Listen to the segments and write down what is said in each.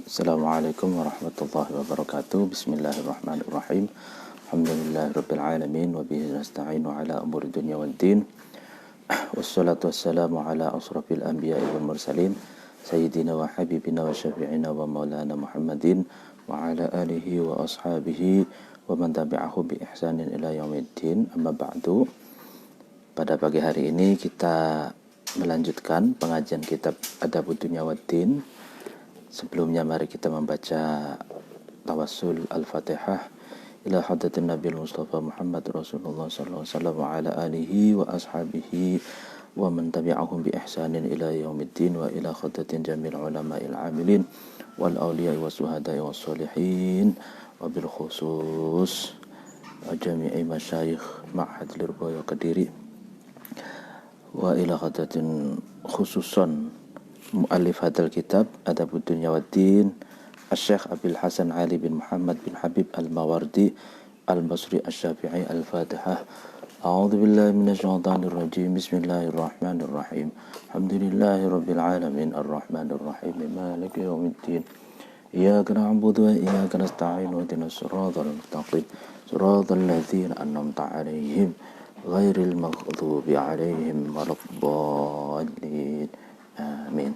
Assalamualaikum warahmatullahi wabarakatuh. Bismillahirrahmanirrahim. Alhamdulillahirabbil alamin wa bihi nasta'inu ala umuri dunya waddin. Wassalatu wassalamu ala asrafil anbiya'i wal mursalin sayyidina wa habibina wa syafi'ina wa maulana Muhammadin wa ala alihi wa ashabihi wa man tabi'ahu bi ihsanin ila yaumiddin. Amma ba'du. Pada pagi hari ini kita melanjutkan pengajian kitab Adabud Dunya Waddin. Sebelumnya mari kita membaca tawassul Al-Fatihah ila hadratin Nabi Mustafa Muhammad Rasulullah sallallahu alaihi wasallam wa ala alihi wa ashabihi wa man tabi'ahum bi ihsanin ila yaumiddin wa ila hadratin jamil ulama'il amilin wal awliya'i was suhada'i was solihin wa bil khusus jami'i masyayikh Ma'had Lirboyo Kediri wa ila hadratin khususan mu'allif hadal kitab Adabud Dunya Waddin Asy-Syaikh Abil Hasan Ali bin Muhammad bin Habib Al-Mawardi Al-Basri Asy-Syafi'i Al-Fatihah. A'udzu billahi minasy syaithanir rajim. Bismillahirrahmanirrahim. Alhamdulillahirabbil alamin arrahmanir rahim maliki yaumiddin. Iyyaka na'budu wa iyyaka nasta'in ihdinas siratal mustaqim. Siratal ladzina an'amta 'alaihim ghairil maghdubi 'alaihim waladdallin. Amin.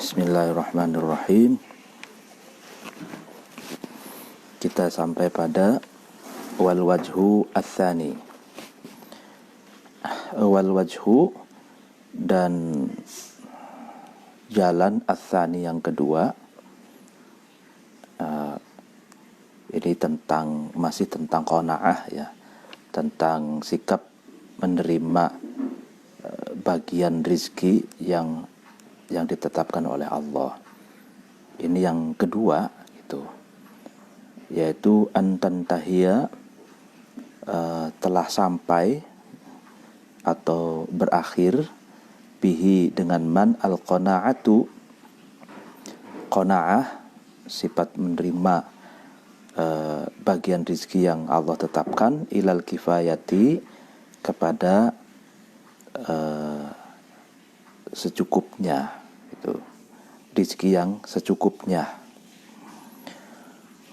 Bismillahirrahmanirrahim. Kita sampai pada wal wajhu ats-tsani. Wal wajhu dan jalan ats-tsani yang kedua. Ini masih tentang qanaah ya. Tentang sikap menerima bagian rizki yang ditetapkan oleh Allah. Ini yang kedua itu, yaitu antantahia telah sampai atau berakhir bihi dengan man al-qanaatu, qanaah sifat menerima bagian rizki yang Allah tetapkan, ilal kifayati kepada secukupnya, itu rizki yang secukupnya.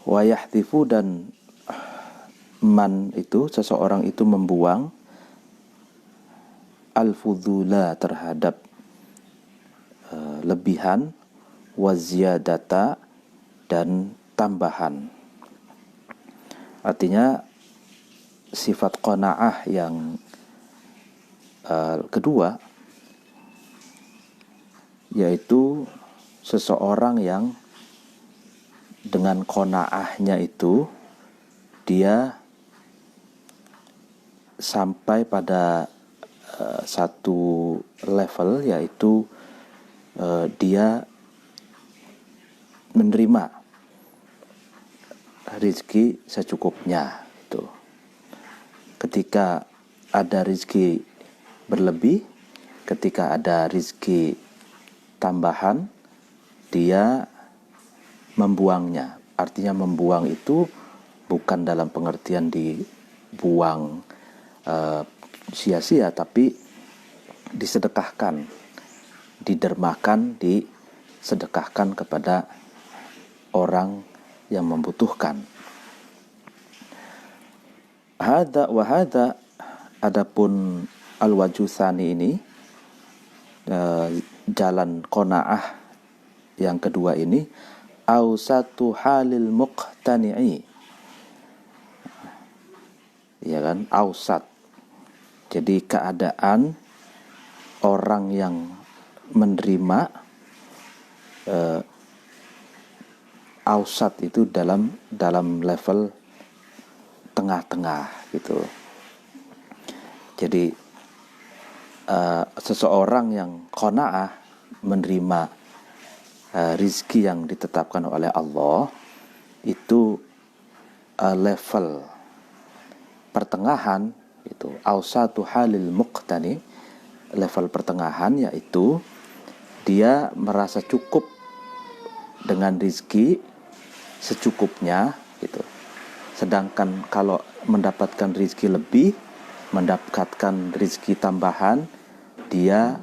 Wa yahtifu, dan man itu seseorang itu membuang al-fudula terhadap lebihan, wa ziyadata dan tambahan. Artinya sifat qanaah yang kedua yaitu seseorang yang dengan qanaahnya itu dia sampai pada satu level, yaitu dia menerima rizki secukupnya. Itu ketika ada rizki berlebih, ketika ada rizki tambahan, dia membuangnya. Artinya membuang itu bukan dalam pengertian dibuang sia-sia, tapi disedekahkan, didermakan, disedekahkan kepada orang yang membutuhkan. Hadza wa hadza, adapun al-wajhu tsani ini, jalan qanaah yang kedua ini, ausatu halil muqtani'i, ya kan, ausat. Jadi keadaan orang yang menerima ausat itu dalam level tengah-tengah gitu. Jadi seseorang yang qanaah menerima rizki yang ditetapkan oleh Allah itu level pertengahan, itu ausatu halil muqtani, level pertengahan, yaitu dia merasa cukup dengan rizki secukupnya gitu. Sedangkan kalau mendapatkan rizki lebih, mendapatkan rizki tambahan, dia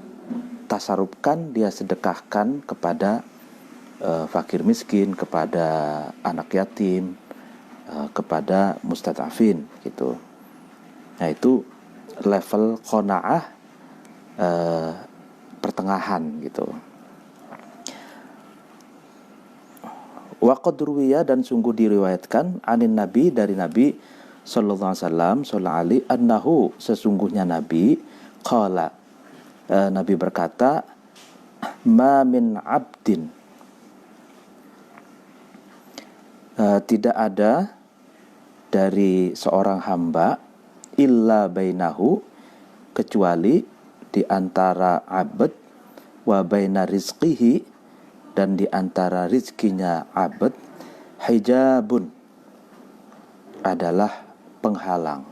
tasarrufkan, dia sedekahkan kepada fakir miskin, kepada anak yatim, kepada mustadafin gitu. Nah, itu level qanaah pertengahan gitu. Wa qad ruwiya, dan sungguh diriwayatkan, anin nabi, dari Nabi sallallahu alaihi wasallam, annahu, sesungguhnya Nabi, qala, Nabi berkata, ma min abdin, tidak ada dari seorang hamba, illa bainahu, kecuali di antara abd, wa baina rizqihi, dan di antara rizkinya abd, hijabun, adalah penghalang.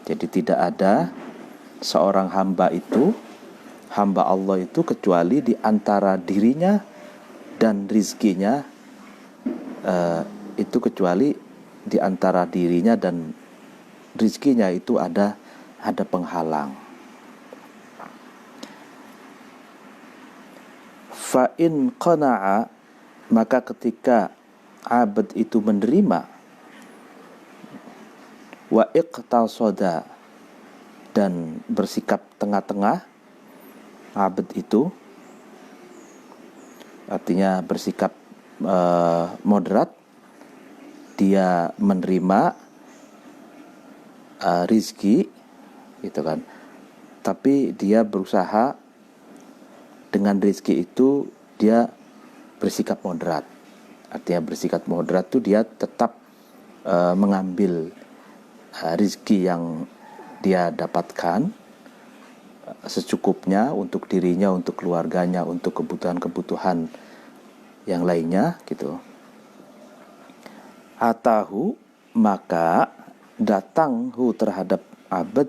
Jadi tidak ada seorang hamba Allah itu kecuali di antara dirinya dan rizkinya, itu kecuali di antara dirinya dan rizkinya itu ada penghalang. Fa in qana'a, maka ketika abd itu menerima, wa iqtasada, dan bersikap tengah-tengah, abd itu artinya bersikap moderat, dia menerima rizki gitu kan, tapi dia berusaha dengan rizki itu dia bersikap moderat. Artinya bersikap moderat itu dia tetap mengambil rizki yang dia dapatkan secukupnya untuk dirinya, untuk keluarganya, untuk kebutuhan-kebutuhan yang lainnya gitu. Atahu, maka datang terhadap abad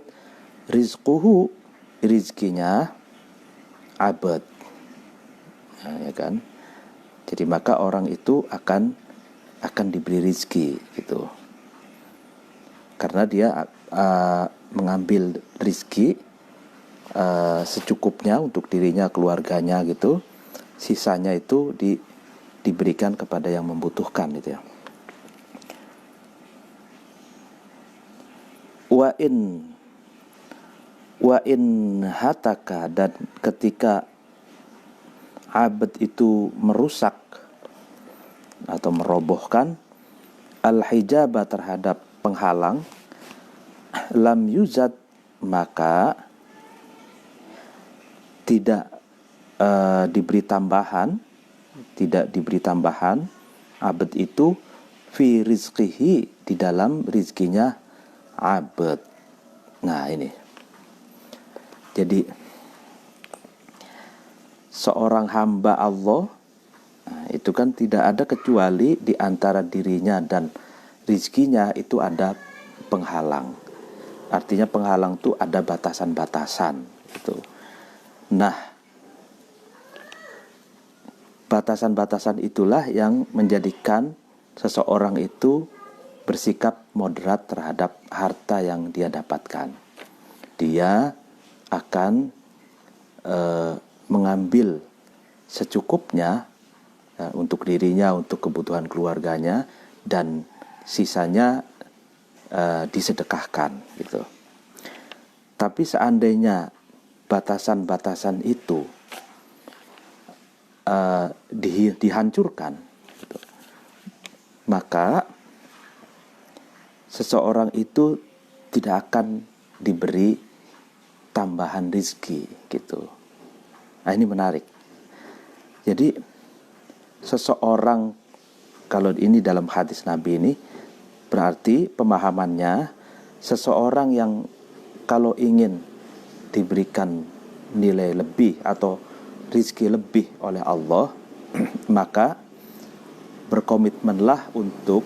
rizquhu, rizkinya abad, ya kan. Jadi maka orang itu akan diberi rizki gitu, karena dia mengambil rizki secukupnya untuk dirinya, keluarganya gitu. Sisanya itu diberikan kepada yang membutuhkan gitu ya. Wa in hataka, dan ketika abad itu merusak atau merobohkan al-hijabah, terhadap penghalang, lam yuzad, maka tidak diberi tambahan abad itu fi rizqihi, di dalam rizkinya abad. Nah ini, jadi seorang hamba Allah itu kan tidak ada kecuali di antara dirinya dan rizkinya itu ada penghalang. Artinya penghalang itu ada batasan-batasan gitu. Nah, batasan-batasan itulah yang menjadikan seseorang itu bersikap moderat terhadap harta yang dia dapatkan. Dia akan mengambil secukupnya untuk dirinya, untuk kebutuhan keluarganya, dan sisanya disedekahkan gitu. Tapi seandainya batasan-batasan itu dihancurkan gitu, maka seseorang itu tidak akan diberi tambahan rizki gitu. Nah ini menarik. Jadi seseorang, kalau ini dalam hadis Nabi ini, berarti pemahamannya seseorang yang kalau ingin diberikan nilai lebih atau rizki lebih oleh Allah, maka berkomitmenlah untuk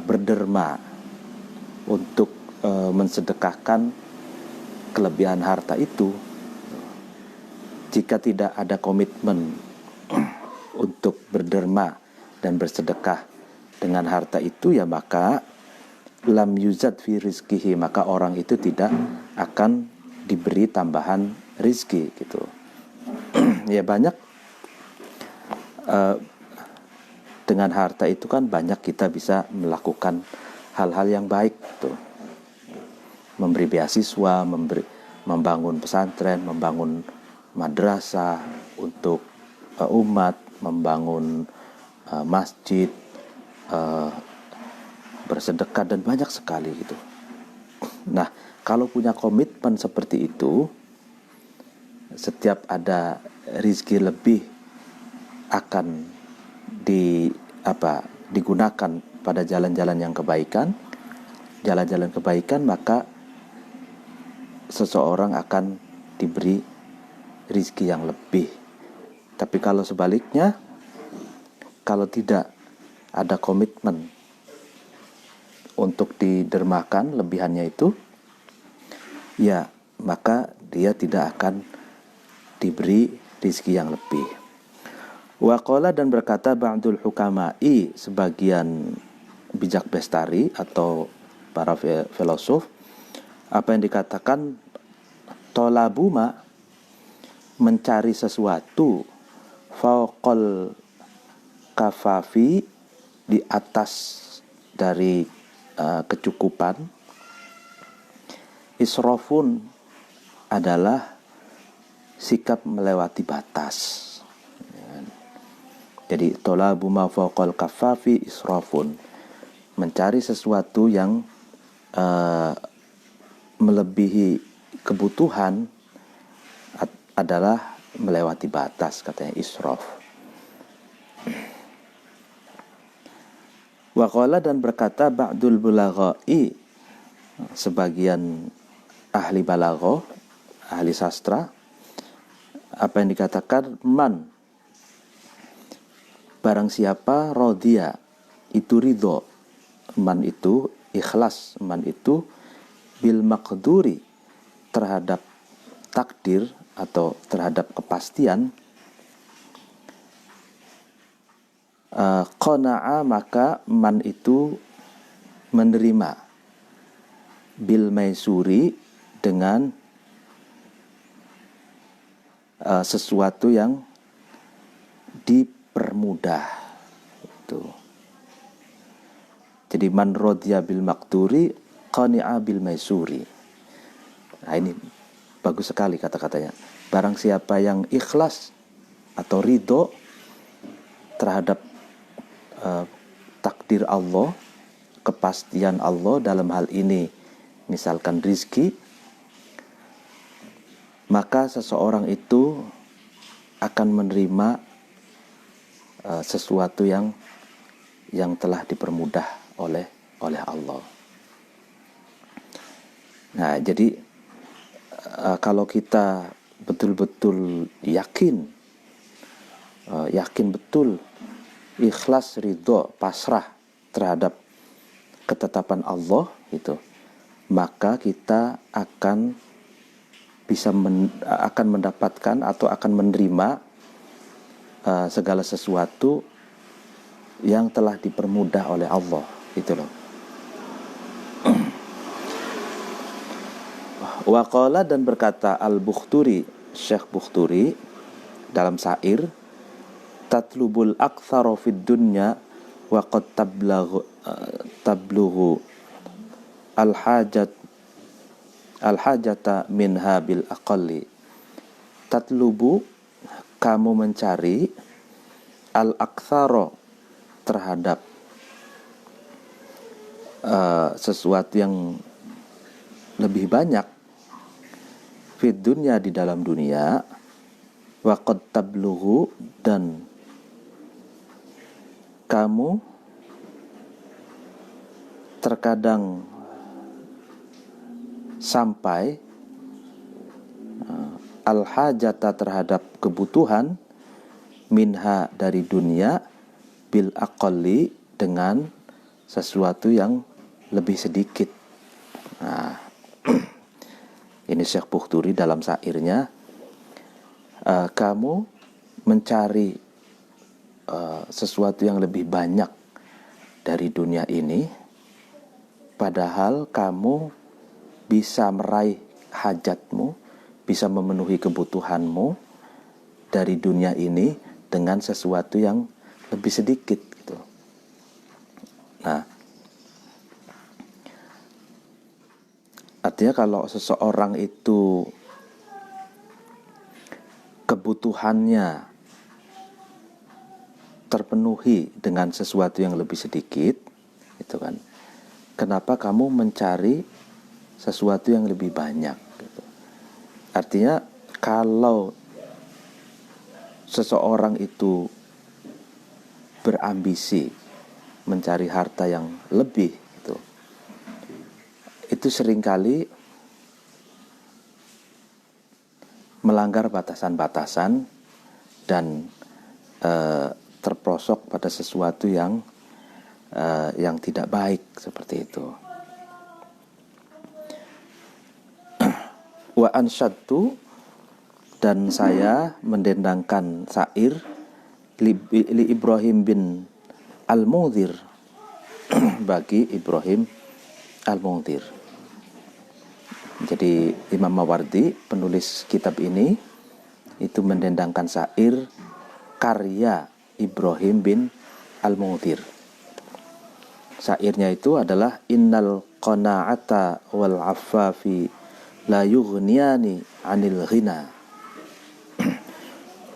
berderma, untuk mensedekahkan kelebihan harta itu. Jika tidak ada komitmen untuk berderma dan bersedekah dengan harta itu, ya maka lam yuzad fi rizkihi, maka orang itu tidak akan diberi tambahan rizki gitu. Ya banyak dengan harta itu kan banyak kita bisa melakukan hal-hal yang baik gitu. Memberi beasiswa, membangun pesantren, membangun madrasah untuk umat, membangun masjid, bersedekah dan banyak sekali gitu. Nah, kalau punya komitmen seperti itu, setiap ada rizki lebih akan digunakan pada jalan-jalan yang kebaikan, maka seseorang akan diberi rizki yang lebih. Tapi kalau sebaliknya, kalau tidak ada komitmen untuk didermakan lebihannya itu, ya maka dia tidak akan diberi rizki yang lebih. Waqala, dan berkata ba'dul hukama'i, sebagian bijak bestari atau para filosof, apa yang dikatakan tolabuma, mencari sesuatu, fauqal kafafi, di atas dari kecukupan, israfun, adalah sikap melewati batas. Jadi tolabu ma fawqal kafafi israfun, mencari sesuatu yang melebihi kebutuhan adalah melewati batas, katanya israf. Waqala, dan berkata ba'dul bulaghai, sebagian ahli balaghah, ahli sastra, apa yang dikatakan man, barang siapa rodhiya, itu ridho, man itu ikhlas, man itu bil maqduri, terhadap takdir atau terhadap kepastian, qana'a, maka man itu menerima, bil maisuri, dengan sesuatu yang dipermudah itu. Jadi man rodiya bil maqduri qani'a bil maisuri. Nah, ini bagus sekali kata-katanya. Barang siapa yang ikhlas atau ridho terhadap takdir Allah, kepastian Allah dalam hal ini misalkan rizki, maka seseorang itu akan menerima sesuatu yang telah dipermudah oleh Allah. Nah, jadi kalau kita betul-betul yakin betul, ikhlas, ridho, pasrah terhadap ketetapan Allah itu, maka kita akan akan mendapatkan atau akan menerima segala sesuatu yang telah dipermudah oleh Allah, itu loh. Waqala, dan berkata Al-Bukhturi, Syekh Bukhturi dalam syair, tatlubul aktsara fid dunya wa qad tablughu al-hajata minha bil aqalli. Tatlubu, kamu mencari, al-aktsara, terhadap sesuatu yang lebih banyak, fid dunya, di dalam dunia, wa qad tablughu, dan kamu terkadang sampai al-hajata, terhadap kebutuhan, minha, dari dunia, bil aqalli, dengan sesuatu yang lebih sedikit. Nah, ini Syekh Bukhturi dalam syairnya, kamu mencari sesuatu yang lebih banyak dari dunia ini, padahal kamu bisa meraih hajatmu, bisa memenuhi kebutuhanmu dari dunia ini dengan sesuatu yang lebih sedikit gitu. Nah, artinya kalau seseorang itu kebutuhannya terpenuhi dengan sesuatu yang lebih sedikit, itu kan, kenapa kamu mencari sesuatu yang lebih banyak gitu. Artinya kalau seseorang itu berambisi mencari harta yang lebih gitu, itu seringkali melanggar batasan-batasan dan terprosok pada sesuatu yang tidak baik seperti itu. Wa ansyadtu, dan saya mendendangkan syair li Ibrahim bin Al-Mundhir, bagi Ibrahim Al-Mundhir. Jadi Imam Mawardi, penulis kitab ini, itu mendendangkan syair karya Ibrahim bin Al-Mundhir. Syairnya itu adalah innal qana'ata wal affafi la yughniyani 'anil ghina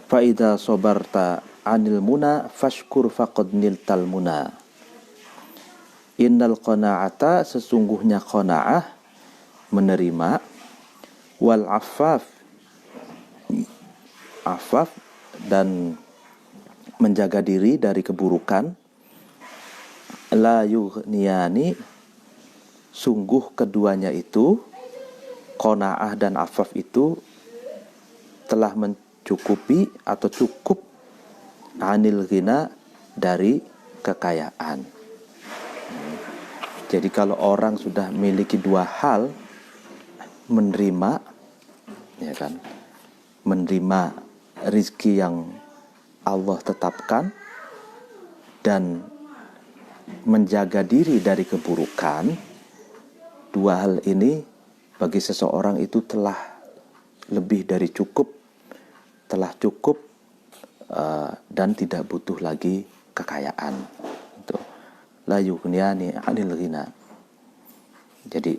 fa idza sabarta 'anil muna fashkur faqad niltal muna. Innal qana'ata, sesungguhnya qana'ah, menerima, wal affaf dan menjaga diri dari keburukan, la yughniyani, sungguh keduanya itu, qanaah dan afaf itu, telah mencukupi atau cukup, anil ghina, dari kekayaan. Jadi kalau orang sudah memiliki dua hal, menerima, ya kan, menerima rizki yang Allah tetapkan dan menjaga diri dari keburukan, dua hal ini bagi seseorang itu telah lebih dari cukup, telah cukup, dan tidak butuh lagi kekayaan. Itu la yughniyani 'anil ghina. Jadi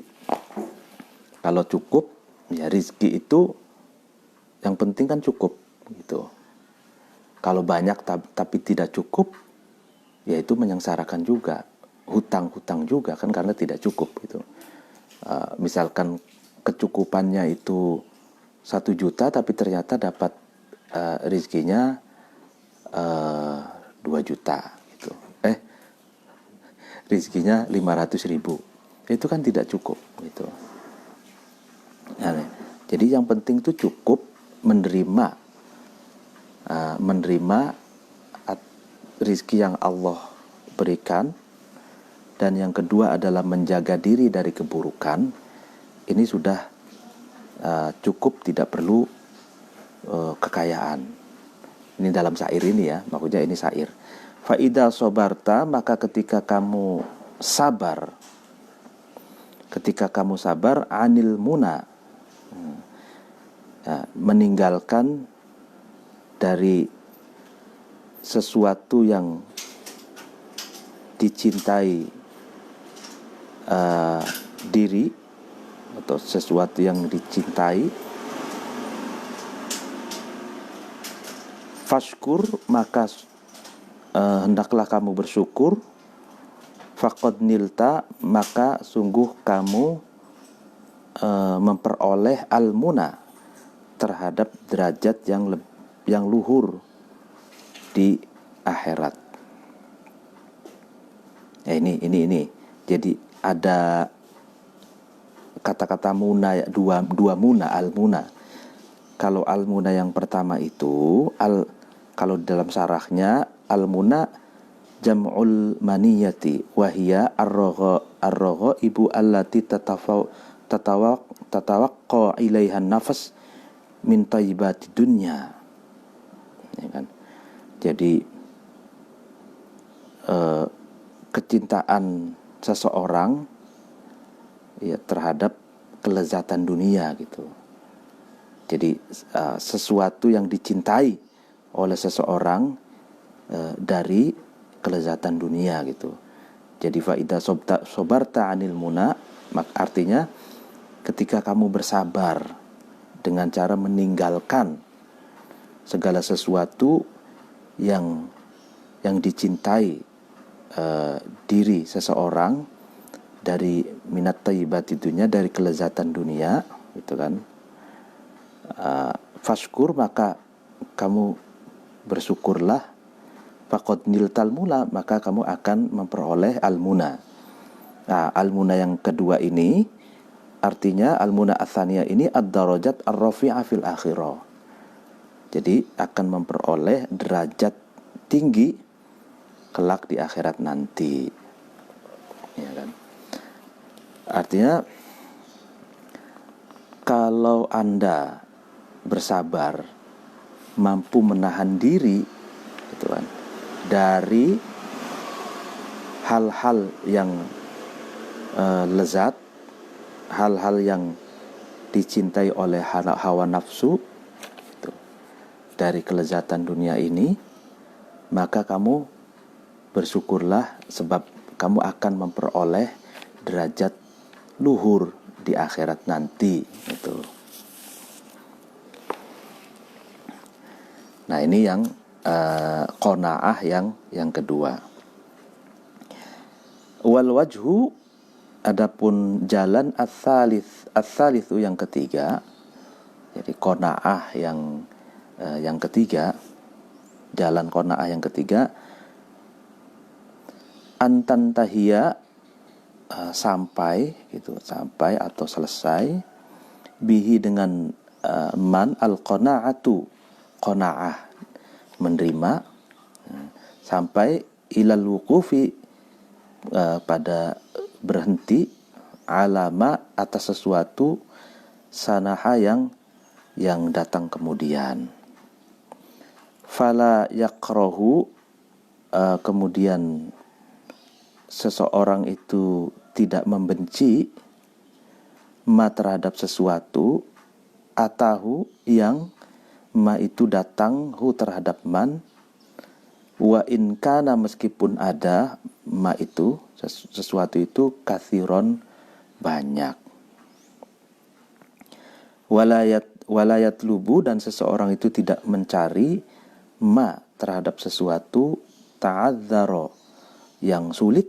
kalau cukup, ya rizki itu yang penting kan cukup gitu. Kalau banyak tapi tidak cukup, ya itu menyengsarakan juga, hutang-hutang juga kan, karena tidak cukup gitu. Misalkan kecukupannya itu 1 juta tapi ternyata dapat rizkinya 2 juta gitu. Rizkinya 500.000, itu kan tidak cukup gitu. Nah, jadi yang penting itu cukup, menerima rizki yang Allah berikan, dan yang kedua adalah menjaga diri dari keburukan. Ini sudah cukup, tidak perlu kekayaan. Ini dalam syair ini ya, maksudnya ini syair. Fa idza sabarta, maka ketika kamu sabar, anil muna, meninggalkan dari sesuatu yang dicintai diri, atau sesuatu yang dicintai, fashkur, maka hendaklah kamu bersyukur, faqad nilta, maka sungguh kamu memperoleh al-muna, terhadap derajat yang luhur di akhirat. Ya ini. Jadi ada kata-kata muna, dua muna, al-muna. Kalau al-muna yang pertama itu, kalau dalam syarahnya, al-muna jam'ul maniyati wahia ar-ragha ibu allati tatawaqqa ilaihan nafas min tayyibati dunya, ya kan? Jadi kecintaan seseorang ya terhadap kelezatan dunia gitu. Jadi sesuatu yang dicintai oleh seseorang dari kelezatan dunia gitu. Jadi faida sobarta anil muna, artinya ketika kamu bersabar dengan cara meninggalkan segala sesuatu yang dicintai diri seseorang dari minat thayyibati dunia, dari kelezatan dunia gitu kan. Fashkur, maka kamu bersyukurlah. Faqad niltal mula, maka kamu akan memperoleh al-muna. Nah, al-muna yang kedua ini artinya al-muna ats-tsaniyah ini ad-darajat ar-rafi'ah fil akhirah. Jadi akan memperoleh derajat tinggi kelak di akhirat nanti. Ya kan? Artinya kalau Anda bersabar, mampu menahan diri gitu kan, dari hal-hal yang lezat, hal-hal yang dicintai oleh hawa nafsu gitu, dari kelezatan dunia ini, maka kamu bersyukurlah, sebab kamu akan memperoleh derajat luhur di akhirat nanti gitu. Nah, ini yang qanaah yang kedua. Wal wajhu, adapun jalan ats-tsalitsu yang ketiga. Jadi qanaah yang ketiga, jalan qanaah yang ketiga, antantahia, sampai gitu, sampai atau selesai, bihi dengan man al-qanaatu, qanaah menerima, sampai ilal wuqufi, pada berhenti, alama atas sesuatu, sanaha yang datang kemudian. Fala yakrahu, kemudian seseorang itu tidak membenci, ma terhadap sesuatu, atahu yang ma itu datang, hu terhadap man, wa in kana meskipun ada ma itu sesuatu itu kathiron banyak. Walayat lubu, dan seseorang itu tidak mencari ma terhadap sesuatu, ta'adzaro yang sulit,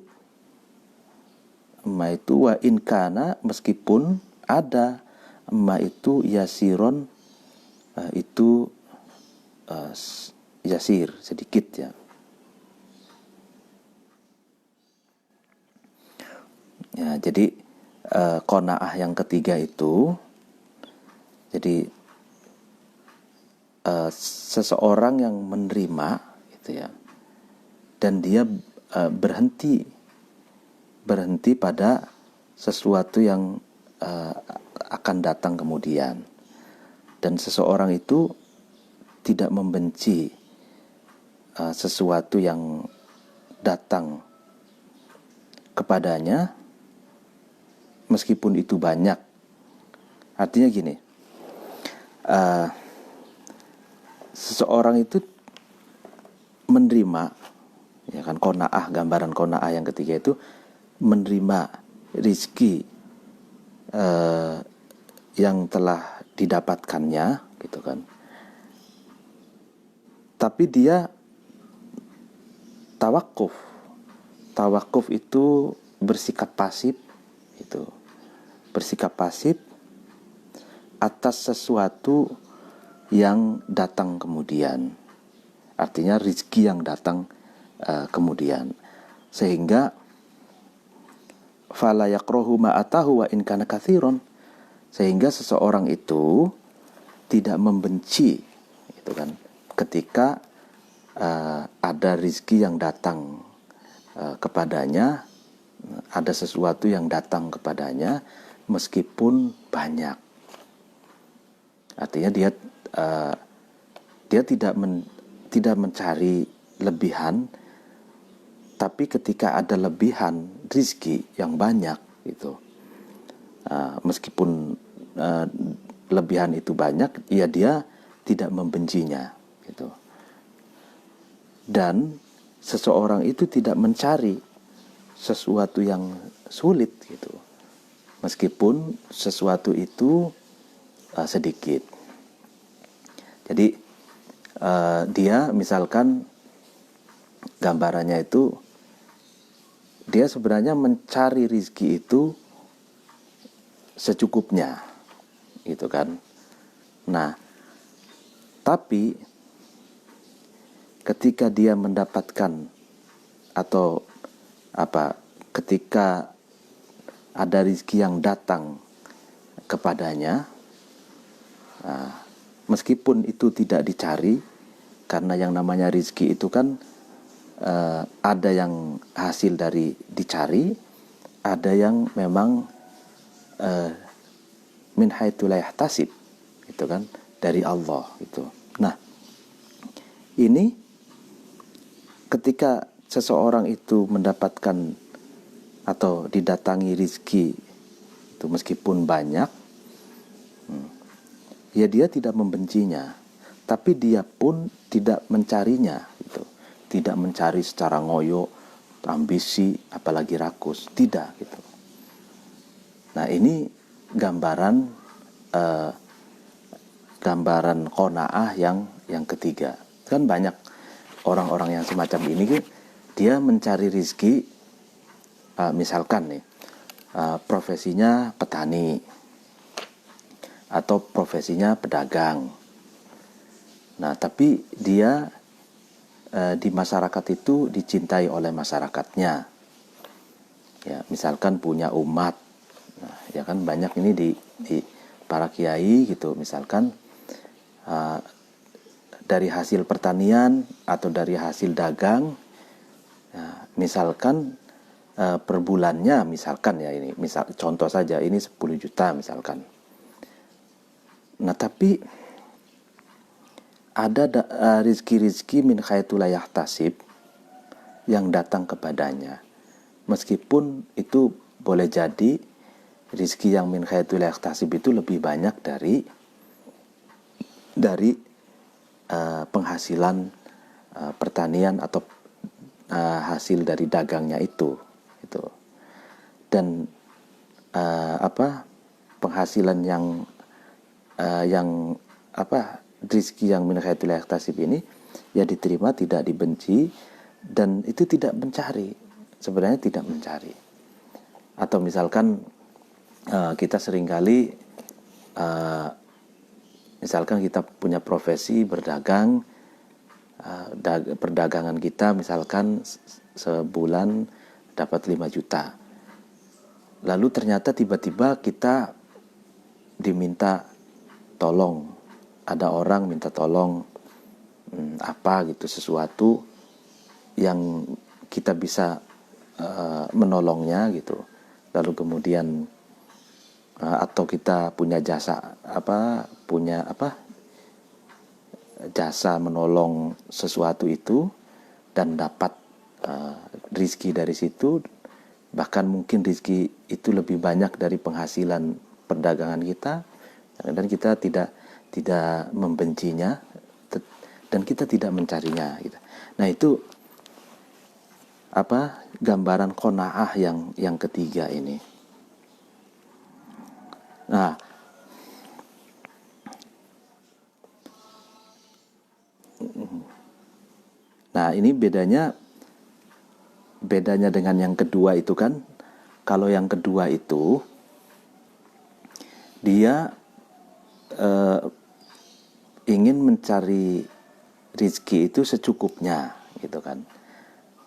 ma itu wa in kana meskipun ada ma itu yasiron, itu yasir, sedikit ya. Ya, jadi qanaah yang ketiga itu, jadi seseorang yang menerima gitu ya, dan dia berhenti pada sesuatu yang akan datang kemudian, dan seseorang itu tidak membenci sesuatu yang datang kepadanya meskipun itu banyak. Artinya gini, seseorang itu menerima, ya kan, qanaah, gambaran qanaah yang ketiga itu menerima rizki yang telah didapatkannya gitu kan, tapi dia tawakuf itu bersikap pasif, itu bersikap pasif atas sesuatu yang datang kemudian, artinya rizki yang datang kemudian, sehingga fala yakrahu ma atahu wa in kana katsiron, sehingga seseorang itu tidak membenci itu kan ketika ada rizki yang datang kepadanya, ada sesuatu yang datang kepadanya meskipun banyak. Artinya dia tidak mencari lebihan, tapi ketika ada lebihan rizki yang banyak itu, Meskipun lebihan itu banyak, ya dia tidak membencinya gitu. Dan seseorang itu tidak mencari sesuatu yang sulit gitu, meskipun sesuatu itu sedikit. Jadi dia misalkan gambarannya itu, dia sebenarnya mencari rizki itu secukupnya gitu kan. Nah, tapi ketika dia mendapatkan atau ketika ada rizki yang datang kepadanya, meskipun itu tidak dicari, karena yang namanya rizki itu kan ada yang hasil dari dicari, ada yang memang min haitsu la yahtasib, itu kan dari Allah itu. Nah, ini ketika seseorang itu mendapatkan atau didatangi rizki itu meskipun banyak, ya dia tidak membencinya, tapi dia pun tidak mencarinya gitu. Tidak mencari secara ngoyo, ambisi, apalagi rakus, tidak gitu. Nah, ini gambaran qanaah yang ketiga. Kan banyak orang-orang yang semacam ini, dia mencari rizki, misalkan nih, profesinya petani atau profesinya pedagang. Nah, tapi dia di masyarakat itu dicintai oleh masyarakatnya. Ya, misalkan punya umat. Nah, ya kan banyak ini di para kiai gitu, misalkan dari hasil pertanian atau dari hasil dagang, misalkan per bulannya, misalkan ya ini, contoh saja ini 10 juta misalkan. Nah, tapi ada rizki-rizki min haitsu la yahtasib yang datang kepadanya. Meskipun itu boleh jadi rizki yang min haitsu la yahtasib itu lebih banyak dari penghasilan pertanian atau hasil dari dagangnya itu. Dan penghasilan yang rizki yang min haitsu la yahtasib ini ya diterima, tidak dibenci, dan itu tidak mencari, sebenarnya tidak mencari. Atau misalkan kita seringkali misalkan kita punya profesi berdagang, perdagangan kita misalkan sebulan dapat 5 juta. Lalu ternyata tiba-tiba kita diminta tolong, ada orang minta tolong sesuatu yang kita bisa menolongnya gitu. Lalu kemudian atau kita punya jasa jasa menolong sesuatu itu dan dapat rizki dari situ, bahkan mungkin rizki itu lebih banyak dari penghasilan perdagangan kita, dan kita tidak membencinya dan kita tidak mencarinya gitu. Nah, itu gambaran qanaah yang ketiga ini. Nah, ini bedanya dengan yang kedua itu kan. Kalau yang kedua itu dia ingin mencari rizki itu secukupnya gitu kan.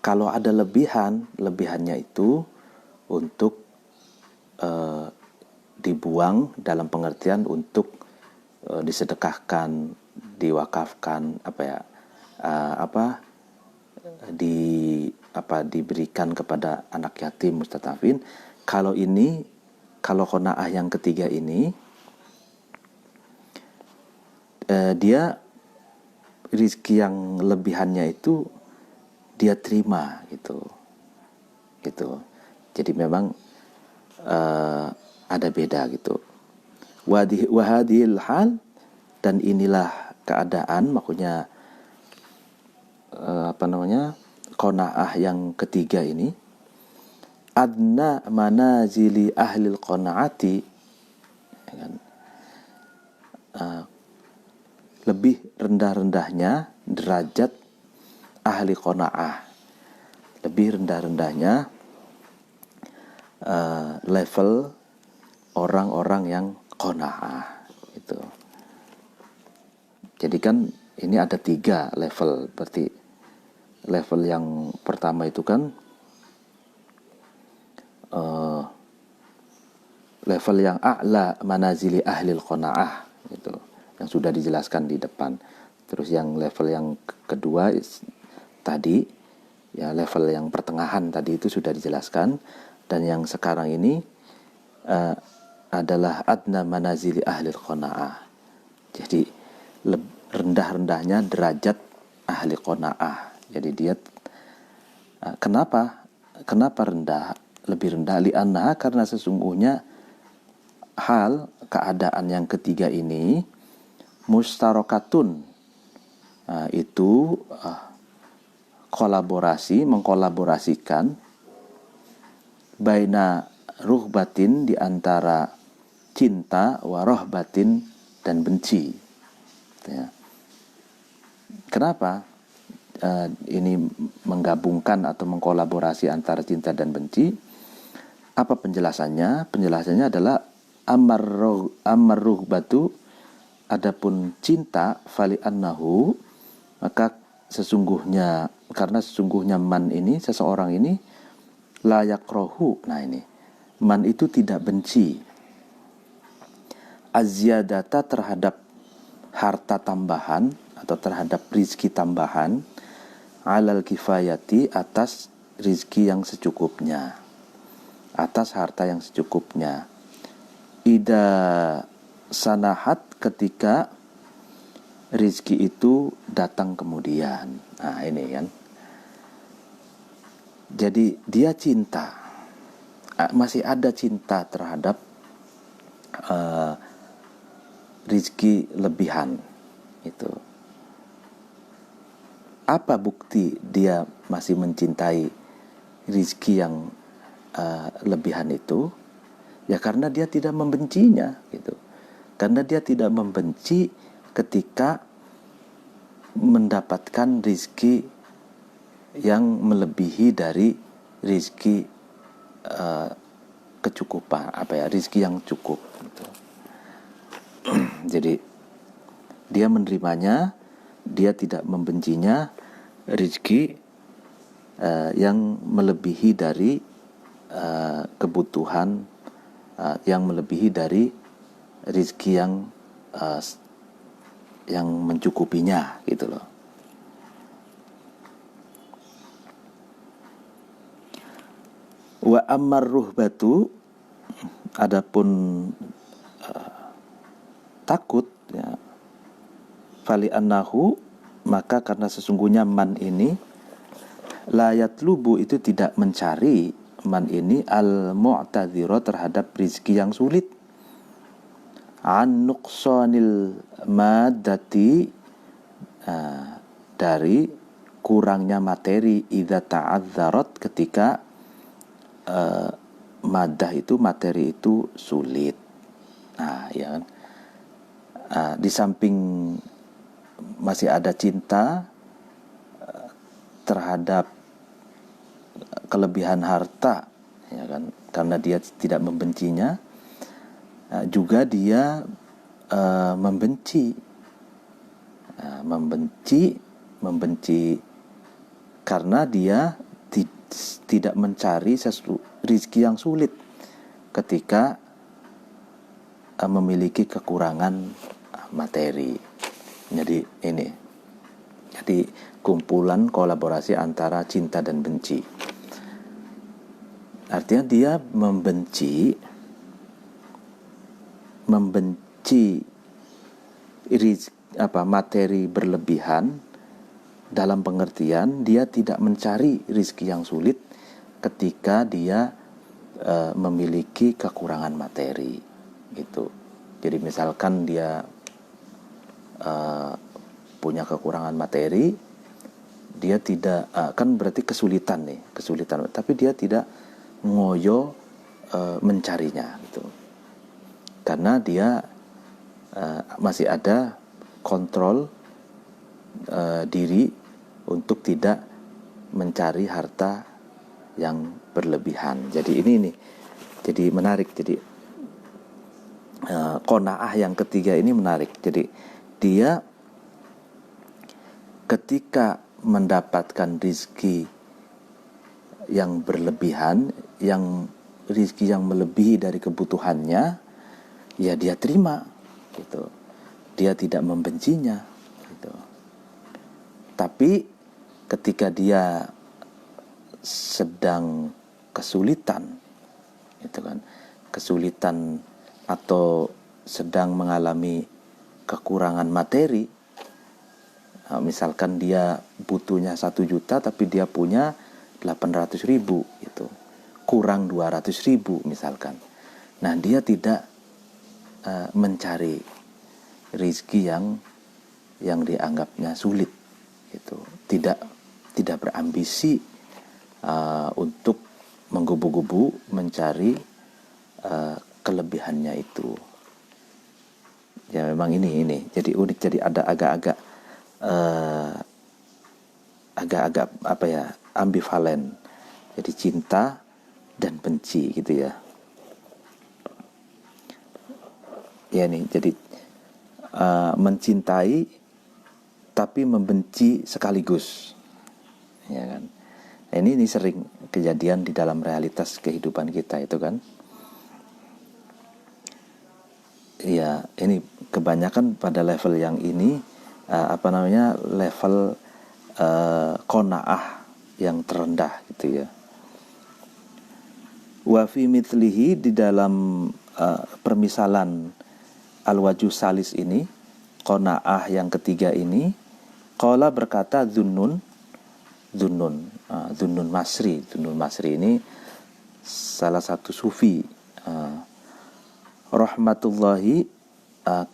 Kalau ada lebihannya itu untuk dibuang, dalam pengertian untuk disedekahkan, diwakafkan, diberikan kepada anak yatim, mustadafin. Kalau qanaah yang ketiga ini, dia rizki yang lebihannya itu dia terima gitu. Jadi memang ada beda gitu. Wahadil hal, dan inilah keadaan, maksudnya qanaah yang ketiga ini, adna manazili ahlil qanaati, ya kan? Lebih rendah-rendahnya derajat ahli qanaah, lebih rendah-rendahnya level orang-orang yang qanaah itu. Jadi kan ini ada 3 level. Berarti level yang pertama itu kan level yang a'la manazili ahlil qanaah itu, yang sudah dijelaskan di depan. Terus yang level yang kedua tadi, ya level yang pertengahan tadi itu sudah dijelaskan. Dan yang sekarang ini adalah adna manazili ahlil qanaah. Jadi rendah-rendahnya derajat ahli qanaah. Jadi dia kenapa rendah, lebih rendah? Li'annaha, karena sesungguhnya hal keadaan yang ketiga ini mustarokatun, itu mengkolaborasikan baina ruhbatin, di antara cinta, warohbatin, dan benci, ya. Kenapa ini menggabungkan atau mengkolaborasi antara cinta dan benci? Apa penjelasannya? Penjelasannya adalah ammar ruhbatu, adapun cinta, fali annahu, maka karena sesungguhnya man ini, seseorang ini, la yakrohu, nah ini, man itu tidak benci azyadata, terhadap harta tambahan atau terhadap rizki tambahan, alal kifayati, atas rizki yang secukupnya, atas harta yang secukupnya. Ida sanahat, ketika rizki itu datang kemudian. Nah ini kan, jadi dia cinta, masih ada cinta terhadap rizki lebihan itu. Apa bukti dia masih mencintai rizki yang lebihan itu? Ya karena dia tidak membencinya gitu. Karena dia tidak membenci ketika mendapatkan rizki yang melebihi dari rizki kecukupan, rizki yang cukup gitu. Jadi dia menerimanya, dia tidak membencinya rizki yang melebihi dari kebutuhan, yang melebihi dari rizki yang mencukupinya gitu loh. Wa ammar ruhbatu, adapun takut, ya, fali annahu, maka karena sesungguhnya man ini, la yatlubu, itu tidak mencari, man ini, al mu'tadhira, terhadap rizki yang sulit, an nuqsanil maddati, dari kurangnya materi, idza ta'adzarat, ketika madah itu, materi itu sulit. Nah ya kan, di samping masih ada cinta terhadap kelebihan harta, ya kan, karena dia tidak membencinya, juga dia membenci karena dia tidak mencari rizki yang sulit ketika memiliki kekurangan materi. Jadi ini, jadi kumpulan kolaborasi antara cinta dan benci. Artinya dia membenci materi berlebihan, dalam pengertian dia tidak mencari rizki yang sulit ketika dia memiliki kekurangan materi gitu. Jadi misalkan dia punya kekurangan materi, dia tidak kan berarti kesulitan, tapi dia tidak ngoyo mencarinya gitu, karena dia masih ada kontrol diri untuk tidak mencari harta yang berlebihan. Jadi ini nih, jadi menarik. Jadi qanaah yang ketiga ini menarik. Jadi dia ketika mendapatkan rizki yang berlebihan, yang rizki yang melebihi dari kebutuhannya, ya dia terima gitu. Dia tidak membencinya gitu. Tapi ketika dia sedang kesulitan, gitu kan, kesulitan atau sedang mengalami kekurangan materi, misalkan dia butuhnya 1 juta tapi dia punya 800.000 gitu, kurang 200.000 misalkan. Nah, dia tidak mencari rizki yang dianggapnya sulit gitu. Tidak berambisi untuk menggebu-gebu mencari kelebihannya itu. Ya memang ini jadi unik, jadi ada agak-agak apa ya, ambivalen. Jadi cinta dan benci gitu ya. Ya nih, jadi mencintai tapi membenci sekaligus, ya kan. Nah, ini sering kejadian di dalam realitas kehidupan kita itu kan. Ya, ini kebanyakan pada level yang ini level qanaah yang terendah gitu ya. Wa fi mithlihi, di dalam permisalan al-wajh salis ini, qanaah yang ketiga ini, qala berkata Dhunnun Masri. Dhunnun Masri ini salah satu sufi, rahmatullahi,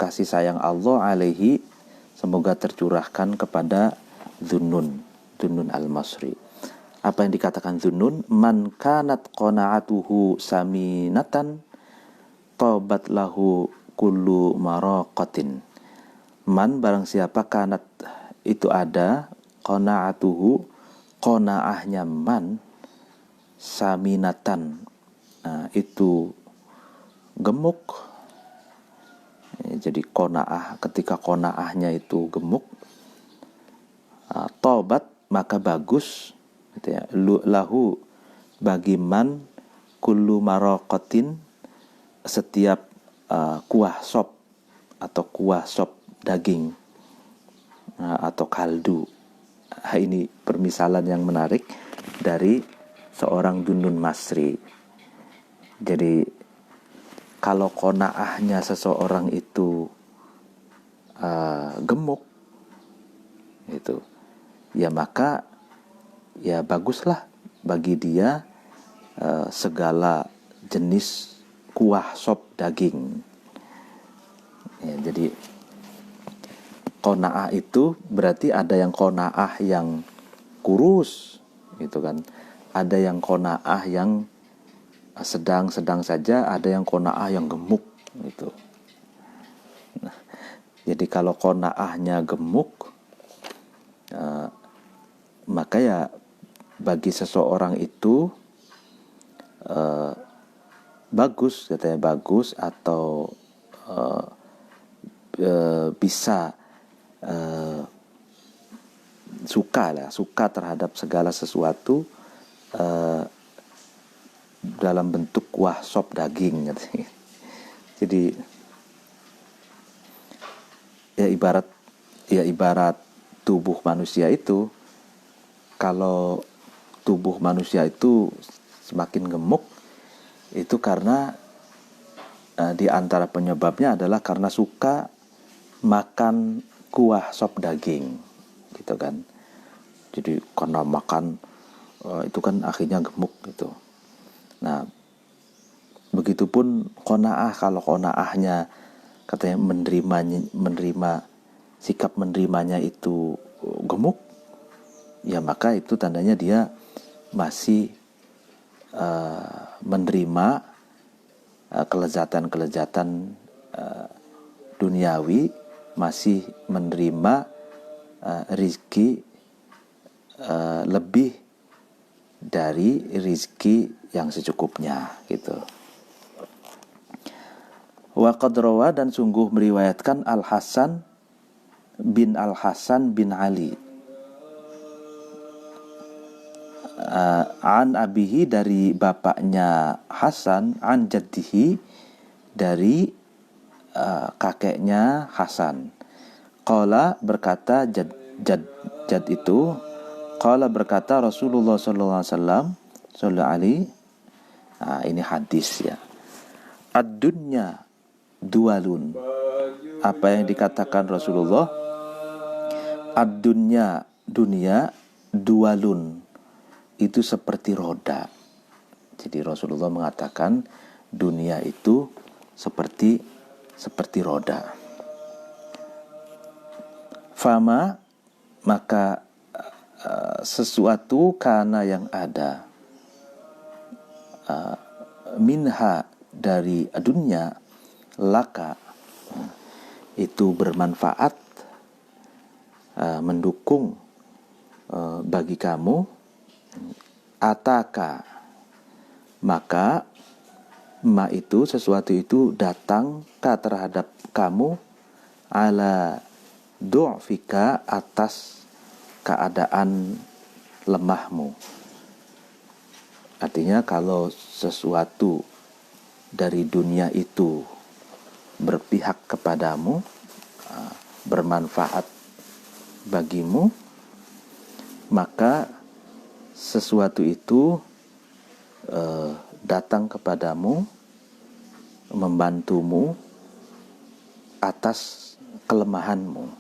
kasih sayang Allah alaihi, semoga tercurahkan kepada Dhunnun al-Masri. Apa yang dikatakan Dhunnun? Man kanat qanaatuhu saminatan tobat lahu kullu maraqatin. Man, barang siapa, kanat itu ada, qanaatuhu, qanaahnya man, saminatan, itu gemuk. Jadi qanaah, ketika qanaahnya itu gemuk, tobat, maka bagus gitu ya, lahu, bagi man, kullu maraqatin, setiap kuah sop atau kuah sop daging atau kaldu. Ini permisalan yang menarik dari seorang Dhunnun Masri. Jadi kalau qanaahnya seseorang itu gemuk itu, ya maka ya baguslah bagi dia segala jenis kuah sop daging. Ya, jadi qanaah itu berarti ada yang qanaah yang kurus gitu kan, ada yang qanaah yang sedang-sedang saja, ada yang qanaah yang gemuk gitu. Nah, jadi kalau qanaahnya gemuk, maka ya bagi seseorang itu bagus, katanya bagus, atau bisa suka terhadap segala sesuatu dalam bentuk kuah sop daging. Jadi ibarat tubuh manusia itu, kalau tubuh manusia itu semakin gemuk, itu karena di antara penyebabnya adalah karena suka makan kuah sop daging gitu kan. Jadi karena makan itu kan akhirnya gemuk gitu. Nah, Begitupun qanaah, kalau qanaahnya katanya menerima sikap menerimanya itu gemuk, ya maka itu tandanya dia masih menerima kelezatan-kelezatan duniawi, masih menerima rizki lebih dari rizki yang secukupnya gitu. Wa qad rawa, dan sungguh meriwayatkan Al-Hasan bin Ali an abihi, dari bapaknya Hasan, an jaddihi, dari kakeknya Hasan. Qala, berkata jad itu, qala berkata Rasulullah sallallahu alaihi wasallam, ini hadis ya. Ad-dunya dualun. Apa yang dikatakan Rasulullah? Ad-dunya, dunia, dualun, itu seperti roda. Jadi Rasulullah mengatakan dunia itu seperti roda. Fama, maka sesuatu kana yang ada, minha, dari dunia, laka, itu bermanfaat, mendukung bagi kamu, ataka, maka ma itu, sesuatu itu datang terhadap kamu, ala du'fika, atas keadaan lemahmu. Artinya kalau sesuatu dari dunia itu berpihak kepadamu, bermanfaat bagimu, maka sesuatu itu datang kepadamu, membantumu atas kelemahanmu.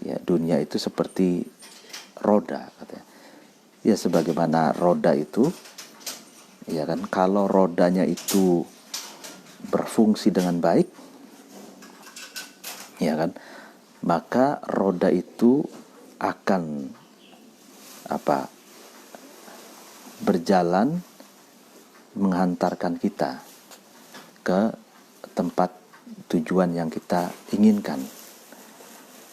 Ya, dunia itu seperti roda katanya. Ya, sebagaimana roda itu, ya kan, kalau rodanya itu berfungsi dengan baik, ya kan, maka roda itu akan berjalan menghantarkan kita ke tempat tujuan yang kita inginkan.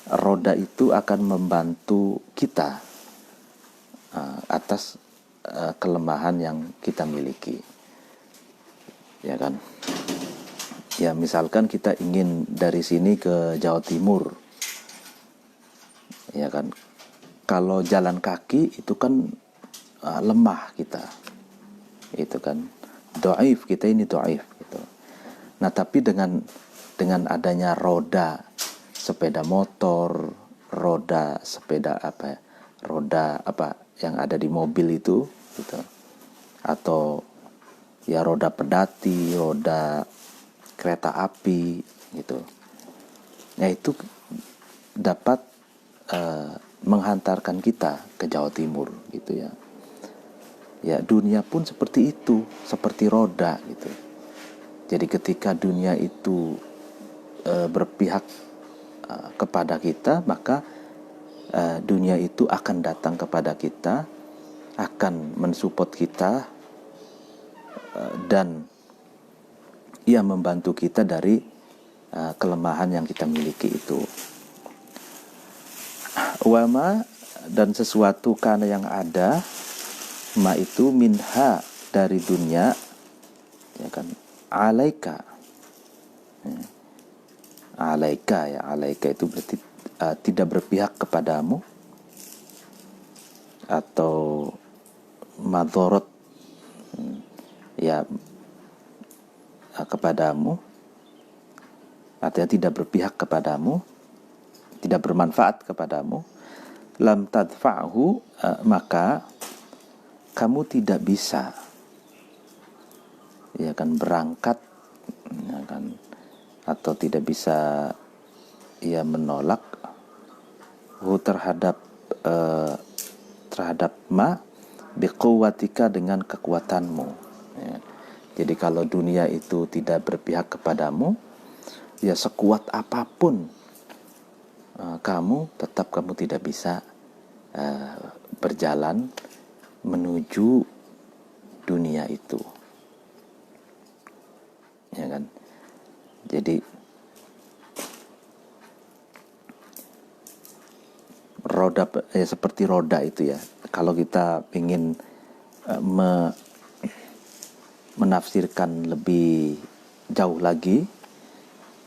Roda itu akan membantu kita atas kelemahan yang kita miliki, ya kan. Ya, misalkan kita ingin dari sini ke Jawa Timur, ya kan, kalau jalan kaki itu kan lemah kita, itu kan dhaif, kita ini dhaif gitu. Nah, tapi dengan adanya roda sepeda motor, roda sepeda roda yang ada di mobil itu gitu, atau ya roda pedati, roda kereta api gitu, nah itu dapat menghantarkan kita ke Jawa Timur gitu ya. Ya, dunia pun seperti itu, seperti roda gitu. Jadi ketika dunia itu berpihak kepada kita, maka dunia itu akan datang kepada kita, akan mensupport kita, dan ia membantu kita dari kelemahan yang kita miliki itu. Wama, dan sesuatu karena yang ada, ma itu minha, dari dunia, ya kan, alaika. Alaika, ya, alaika itu berarti tidak berpihak kepadamu, atau madorot, ya, kepadamu, artinya tidak berpihak kepadamu, tidak bermanfaat kepadamu. Lam tadfa'hu, maka kamu tidak bisa, ya kan, berangkat, ya kan, atau tidak bisa ia menolak terhadap ma biquwwatika, dengan kekuatanmu, ya. Jadi kalau dunia itu tidak berpihak kepadamu, ya sekuat apapun kamu, tetap kamu tidak bisa berjalan menuju dunia itu, ya kan? Jadi roda seperti roda itu ya. Kalau kita ingin menafsirkan lebih jauh lagi,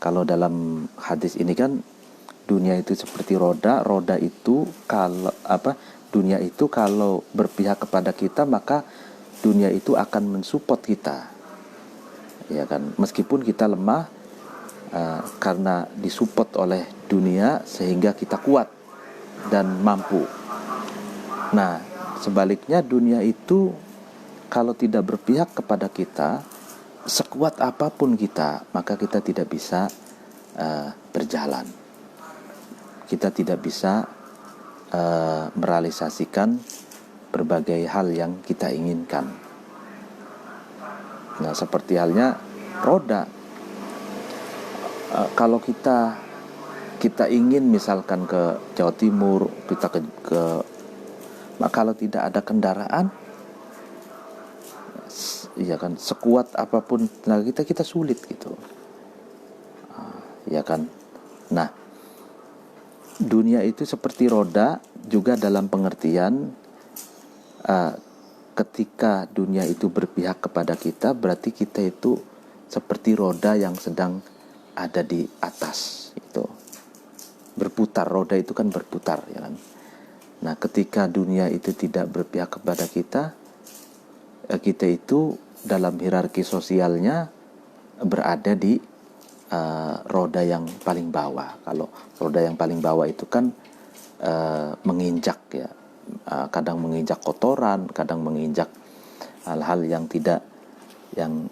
kalau dalam hadis ini kan dunia itu seperti roda. Roda itu kalau dunia itu kalau berpihak kepada kita, maka dunia itu akan mensupport kita, ya kan? Meskipun kita lemah, karena disupport oleh dunia sehingga kita kuat dan mampu. Nah, sebaliknya dunia itu kalau tidak berpihak kepada kita, sekuat apapun kita, maka kita tidak bisa berjalan. Kita tidak bisa merealisasikan berbagai hal yang kita inginkan. Nah, seperti halnya roda. Kalau kita ingin misalkan ke Jawa Timur, kita kalau tidak ada kendaraan, ya kan, sekuat apapun tenaga kita sulit gitu, ya kan. Nah, dunia itu seperti roda juga dalam pengertian ketika dunia itu berpihak kepada kita, berarti kita itu seperti roda yang sedang ada di atas itu, berputar. Roda itu kan berputar, ya kan. Nah, ketika dunia itu tidak berpihak kepada kita, kita itu dalam hierarki sosialnya berada di roda yang paling bawah. Kalau roda yang paling bawah itu kan menginjak, ya, kadang menginjak kotoran, kadang menginjak hal-hal yang tidak, yang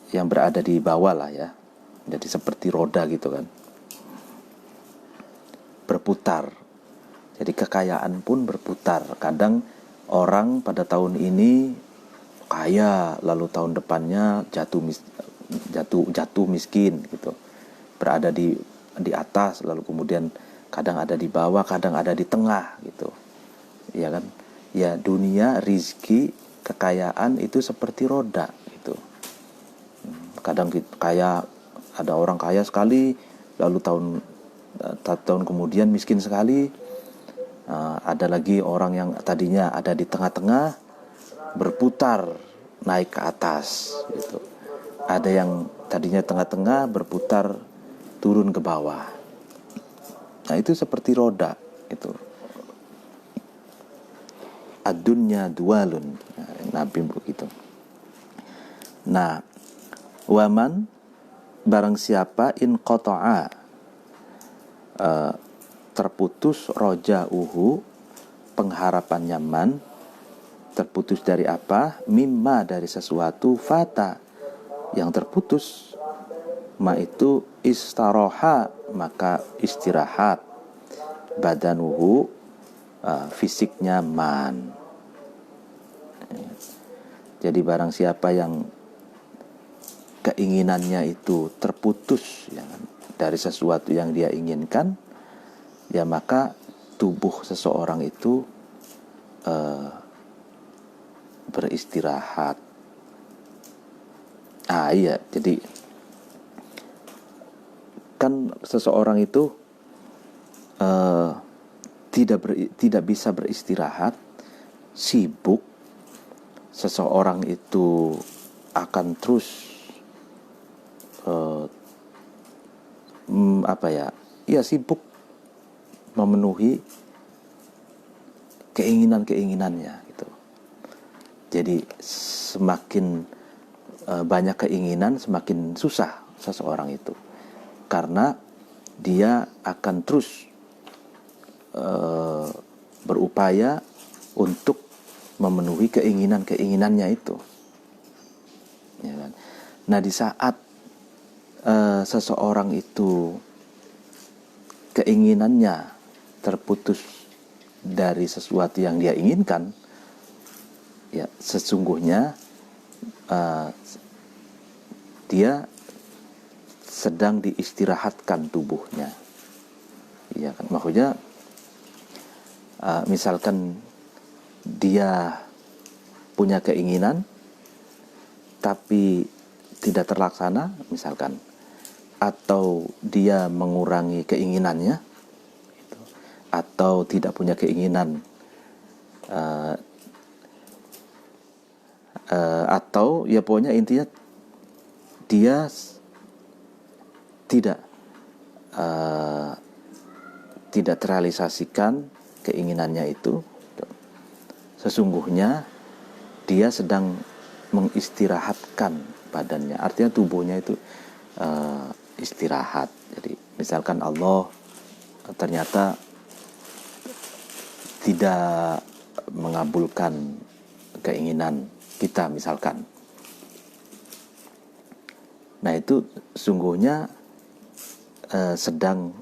yang berada di bawah lah, ya. Jadi seperti roda gitu kan, berputar. Jadi kekayaan pun berputar. Kadang orang pada tahun ini kaya, lalu tahun depannya jatuh miskin gitu. Berada di atas, lalu kemudian kadang ada di bawah, kadang ada di tengah gitu. Ya kan? Ya, dunia, rizki, kekayaan itu seperti roda gitu. Kadang kaya, ada orang kaya sekali, lalu tahun kemudian miskin sekali. Ada lagi orang yang tadinya ada di tengah-tengah, berputar naik ke atas gitu. Ada yang tadinya tengah-tengah, berputar turun ke bawah. Nah, itu seperti roda itu. Ad-dunya dualun, Nabi begitu. Nah, waman, barang siapa in qata'a, terputus roja'uhu, pengharapannya man, terputus dari apa? Mimma, dari sesuatu, fata, yang terputus, ma itu istaroha, maka istirahat, badanuhu, fisiknya man. Jadi barang siapa yang keinginannya itu terputus, ya, dari sesuatu yang dia inginkan, ya maka tubuh seseorang itu beristirahat. Iya, jadi kan seseorang itu tidak bisa beristirahat, sibuk. Seseorang itu akan terus sibuk memenuhi keinginannya gitu. Jadi semakin banyak keinginan, semakin susah seseorang itu, karena dia akan terus berupaya untuk memenuhi keinginannya itu, ya kan? Nah, di saat seseorang itu keinginannya terputus dari sesuatu yang dia inginkan, ya sesungguhnya dia sedang diistirahatkan tubuhnya. Ya kan, maksudnya misalkan dia punya keinginan tapi tidak terlaksana misalkan, atau dia mengurangi keinginannya, atau tidak punya keinginan, atau ya pokoknya intinya dia tidak terrealisasikan keinginannya itu, sesungguhnya dia sedang mengistirahatkan badannya. Artinya tubuhnya itu istirahat. Jadi misalkan Allah ternyata tidak mengabulkan keinginan kita misalkan, nah itu sungguhnya sedang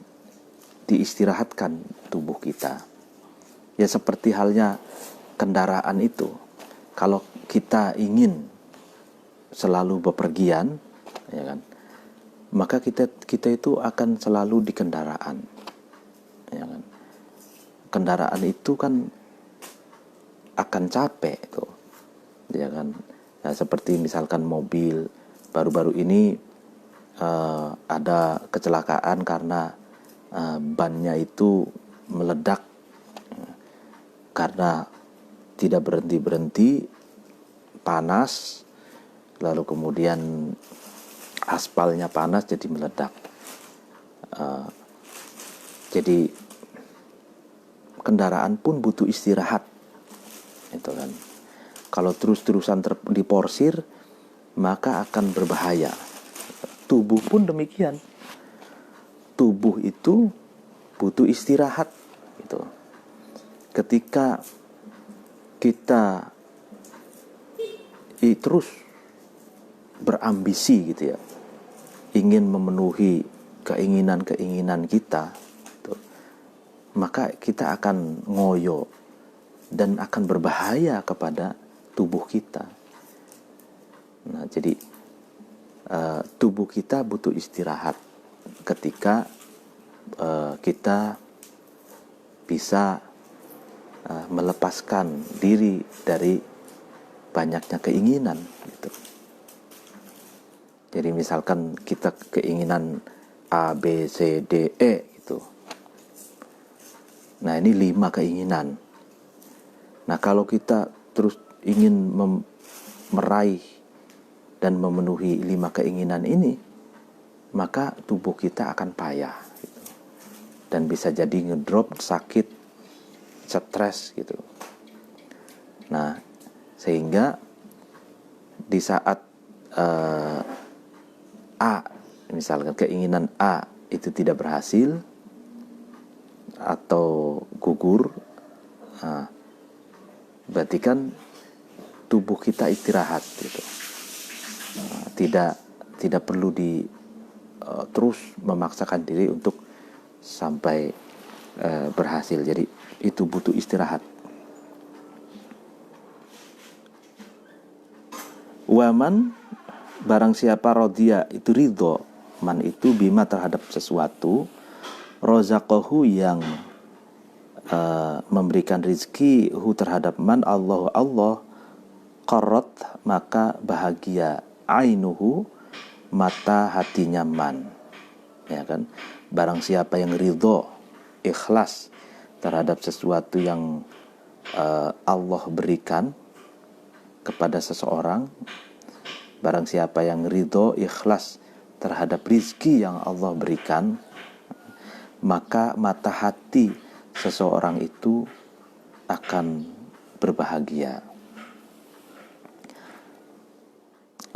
diistirahatkan tubuh kita. Ya seperti halnya kendaraan itu, kalau kita ingin selalu bepergian, ya kan, maka kita itu akan selalu di kendaraan, ya kan. Kendaraan itu kan akan capek tuh, ya kan. Nah, seperti misalkan mobil, baru-baru ini ada kecelakaan karena bannya itu meledak karena tidak berhenti-berhenti, panas, lalu kemudian aspalnya panas jadi meledak. Jadi kendaraan pun butuh istirahat, itu kan. Kalau terus-terusan diporsir, maka akan berbahaya. Tubuh pun demikian. Tubuh itu butuh istirahat, gitu. Ketika kita terus berambisi, gitu ya, ingin memenuhi keinginan-keinginan kita, gitu, maka kita akan ngoyo dan akan berbahaya kepada tubuh kita. Nah, jadi tubuh kita butuh istirahat ketika kita bisa melepaskan diri dari banyaknya keinginan, gitu. Jadi misalkan kita keinginan A, B, C, D, E gitu. Nah, ini 5 keinginan. Nah, kalau kita terus ingin meraih dan memenuhi 5 keinginan ini, maka tubuh kita akan payah, gitu. Dan bisa jadi ngedrop, sakit, stres, gitu. Nah, sehingga di saat A, misalkan keinginan A itu tidak berhasil atau gugur, berarti kan tubuh kita istirahat, gitu. Tidak perlu terus memaksakan diri untuk sampai berhasil. Jadi itu butuh istirahat. Waman, barang siapa rodia itu ridho, man itu bima terhadap sesuatu, rozaqahu yang memberikan rizki hu terhadap man Allah qarrat, maka bahagia ainuhu, mata hatinya man, ya kan. Barang siapa yang ridho, ikhlas terhadap sesuatu yang Allah berikan kepada seseorang, barang siapa yang ridho, ikhlas terhadap rizki yang Allah berikan, maka mata hati seseorang itu akan berbahagia.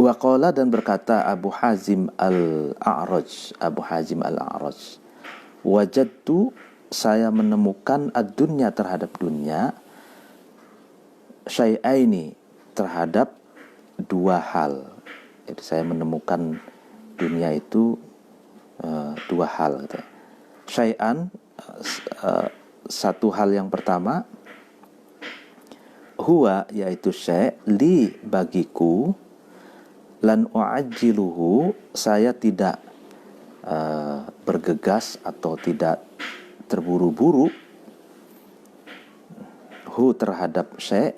Waqala, dan berkata Abu Hazim al-A'raj, wajadtu, saya menemukan ad-dunya terhadap dunia, syai'aini, terhadap 2 hal. Jadi saya menemukan dunia itu 2 hal, gitu. Syai'an, satu hal yang pertama, huwa yaitu syai' li bagiku, lan u'ajjiluhu saya tidak bergegas atau tidak terburu-buru hu terhadap syai'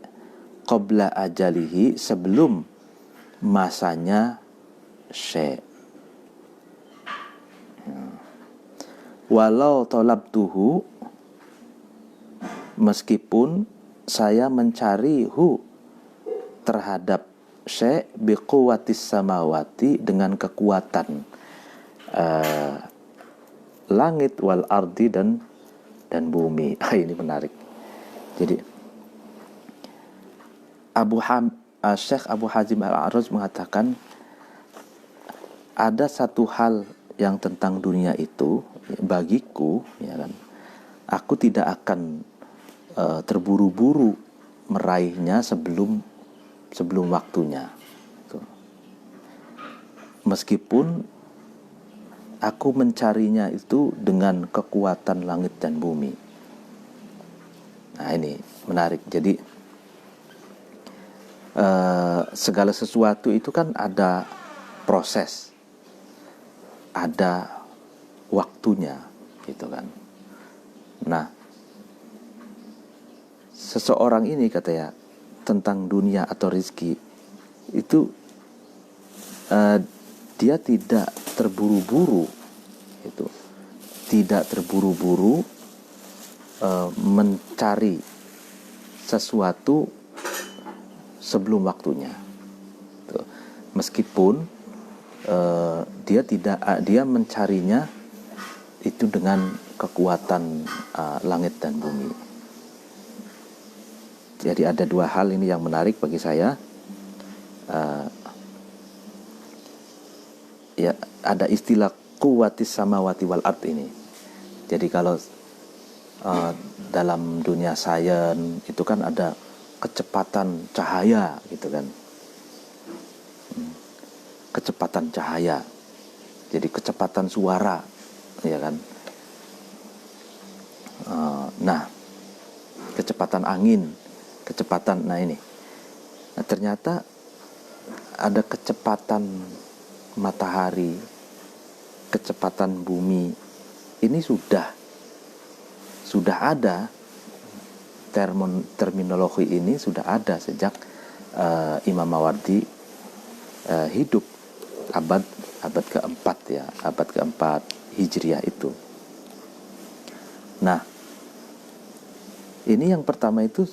qabla ajalihi sebelum masanya syai'. Walau talabtuhu meskipun saya mencari hu terhadap syai' biquwatis samawati dengan kekuatan langit wal ardi dan bumi. Ini menarik. Jadi Syekh Abu Hazim Al-A'raj mengatakan ada satu hal yang tentang dunia itu bagiku, ya kan, aku tidak akan terburu-buru meraihnya sebelum waktunya. Meskipun aku mencarinya itu dengan kekuatan langit dan bumi. Nah, ini menarik. Jadi segala sesuatu itu kan ada proses, ada waktunya, gitu kan. Nah, seseorang ini katanya tentang dunia atau rezeki itu dia tidak terburu-buru, itu tidak terburu-buru mencari sesuatu sebelum waktunya. Tuh. Meskipun dia mencarinya itu dengan kekuatan langit dan bumi. Jadi ada dua hal ini yang menarik bagi saya. Ya, ada istilah quwwatis samawati wal ard ini. Jadi kalau dalam dunia sains itu kan ada kecepatan cahaya, gitu kan. Kecepatan cahaya. Jadi kecepatan suara, ya kan. Nah, kecepatan angin, kecepatan, nah ini. Nah, ternyata ada kecepatan matahari, kecepatan bumi. Ini sudah ada terminologi ini sudah ada sejak Imam Mawardi hidup abad keempat, ya, abad keempat Hijriah itu. Nah, ini yang pertama itu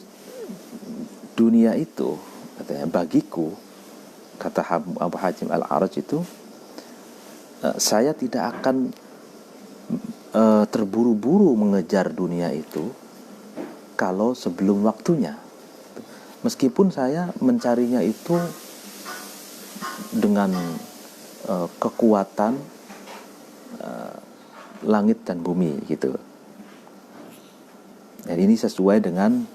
dunia itu katanya bagiku, kata Abu Hazim Al-A'raj itu, saya tidak akan terburu-buru mengejar dunia itu kalau sebelum waktunya. Meskipun saya mencarinya itu dengan kekuatan langit dan bumi, gitu. Dan ini sesuai dengan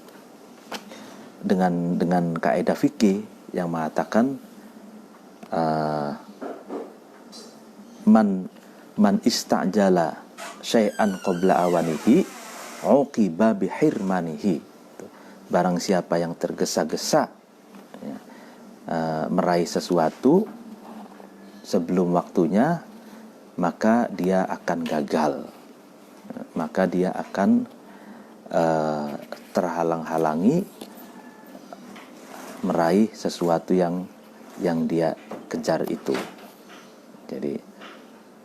kaidah fikih yang mengatakan man istajala syai'an qabla awanihi uqiba bihirmanihi. Barang siapa yang tergesa-gesa ya, meraih sesuatu sebelum waktunya, maka dia akan gagal, maka dia akan terhalang-halangi meraih sesuatu yang dia kejar itu.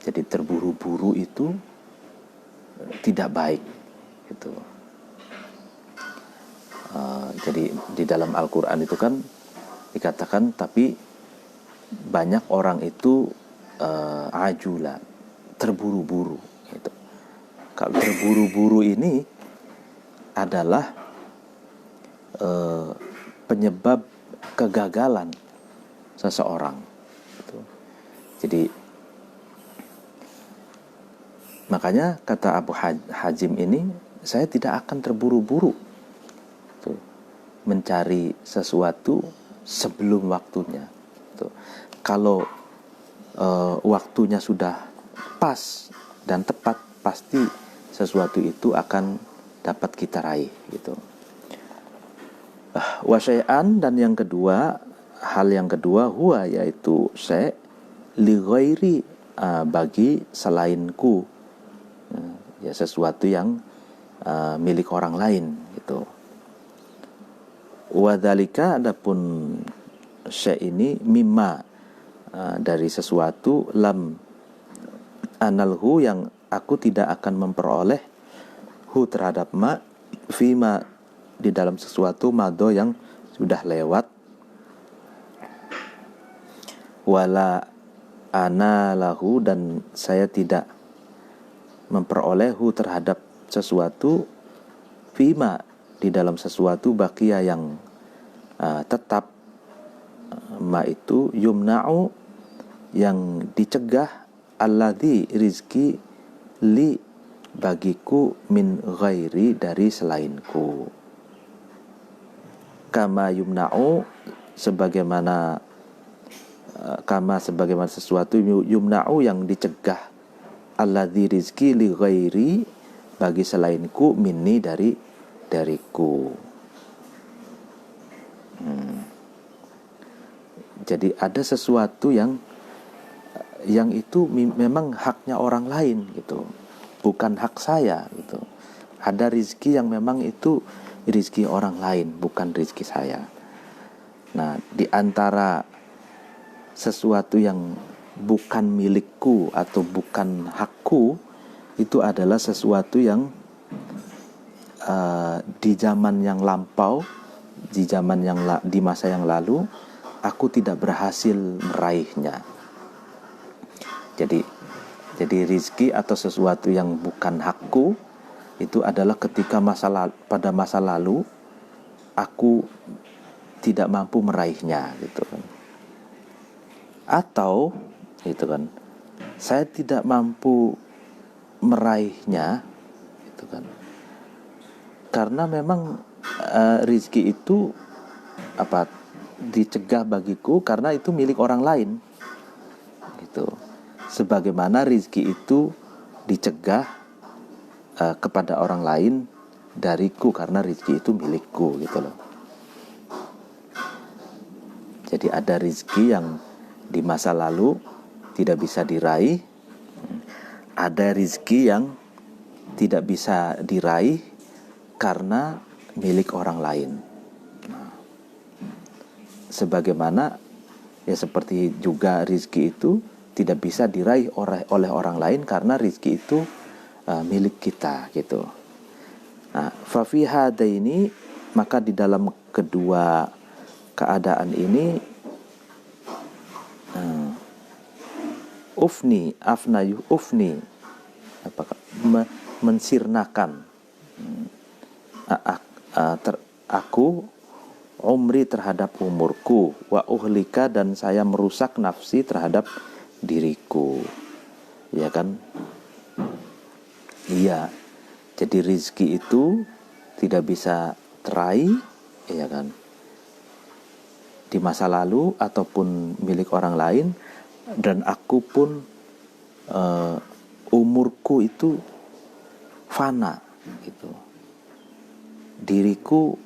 Jadi terburu-buru itu tidak baik, gitu. Jadi di dalam Al-Quran itu kan dikatakan, tapi banyak orang itu ajula, terburu-buru, gitu. Kalau terburu-buru ini adalah penyebab kegagalan seseorang, gitu. Jadi makanya kata Abu Hazim ini, saya tidak akan terburu-buru tuh, mencari sesuatu sebelum waktunya. Tuh. Kalau waktunya sudah pas dan tepat, pasti sesuatu itu akan dapat kita raih gitu. Wa syai'an, dan yang kedua, hal yang kedua, huwa yaitu syai' li ghairi, bagi selainku, ya sesuatu yang milik orang lain gitu. Wa dzalika, adapun syai' ini mimma, dari sesuatu, lam analhu, yang aku tidak akan memperoleh hu terhadap ma, fima, di dalam sesuatu, mado yang sudah lewat, wala ana lahu, dan saya tidak memperoleh hu terhadap sesuatu, fima, di dalam sesuatu, baqiya, yang tetap, ma itu yumna'u, yang dicegah, alladzi, rizki, li, bagiku, min ghairi, dari selainku. Kama yumna'u, sebagaimana sesuatu, yumna'u, yang dicegah, alladzi, rizki, li ghairi, bagi selainku, minni, dariku. Jadi ada sesuatu yang itu memang haknya orang lain gitu, bukan hak saya gitu. Ada rizki yang memang itu rizki orang lain, bukan rizki saya. Nah, di antara sesuatu yang bukan milikku atau bukan hakku, itu adalah sesuatu yang di zaman yang lampau, di masa yang lalu, aku tidak berhasil meraihnya. Jadi rizki atau sesuatu yang bukan hakku itu adalah ketika pada masa lalu aku tidak mampu meraihnya gitu kan. Atau gitu kan, saya tidak mampu meraihnya gitu kan, karena memang rizki itu dicegah bagiku karena itu milik orang lain gitu. Sebagaimana rizki itu dicegah kepada orang lain dariku karena rizki itu milikku gitu loh. Jadi ada rizki yang di masa lalu tidak bisa diraih, ada rizki yang tidak bisa diraih karena milik orang lain. Sebagaimana ya seperti juga rizki itu tidak bisa diraih oleh orang lain karena rizki itu milik kita gitu. Nah, fa fi hadaini, maka di dalam kedua keadaan ini, ufni, mensirnakan aku umri terhadap umurku, wa uhlika, dan saya merusak nafsi terhadap diriku, ya kan? Iya, jadi rizki itu tidak bisa teraih, ya kan, di masa lalu ataupun milik orang lain, dan aku pun umurku itu fana gitu, diriku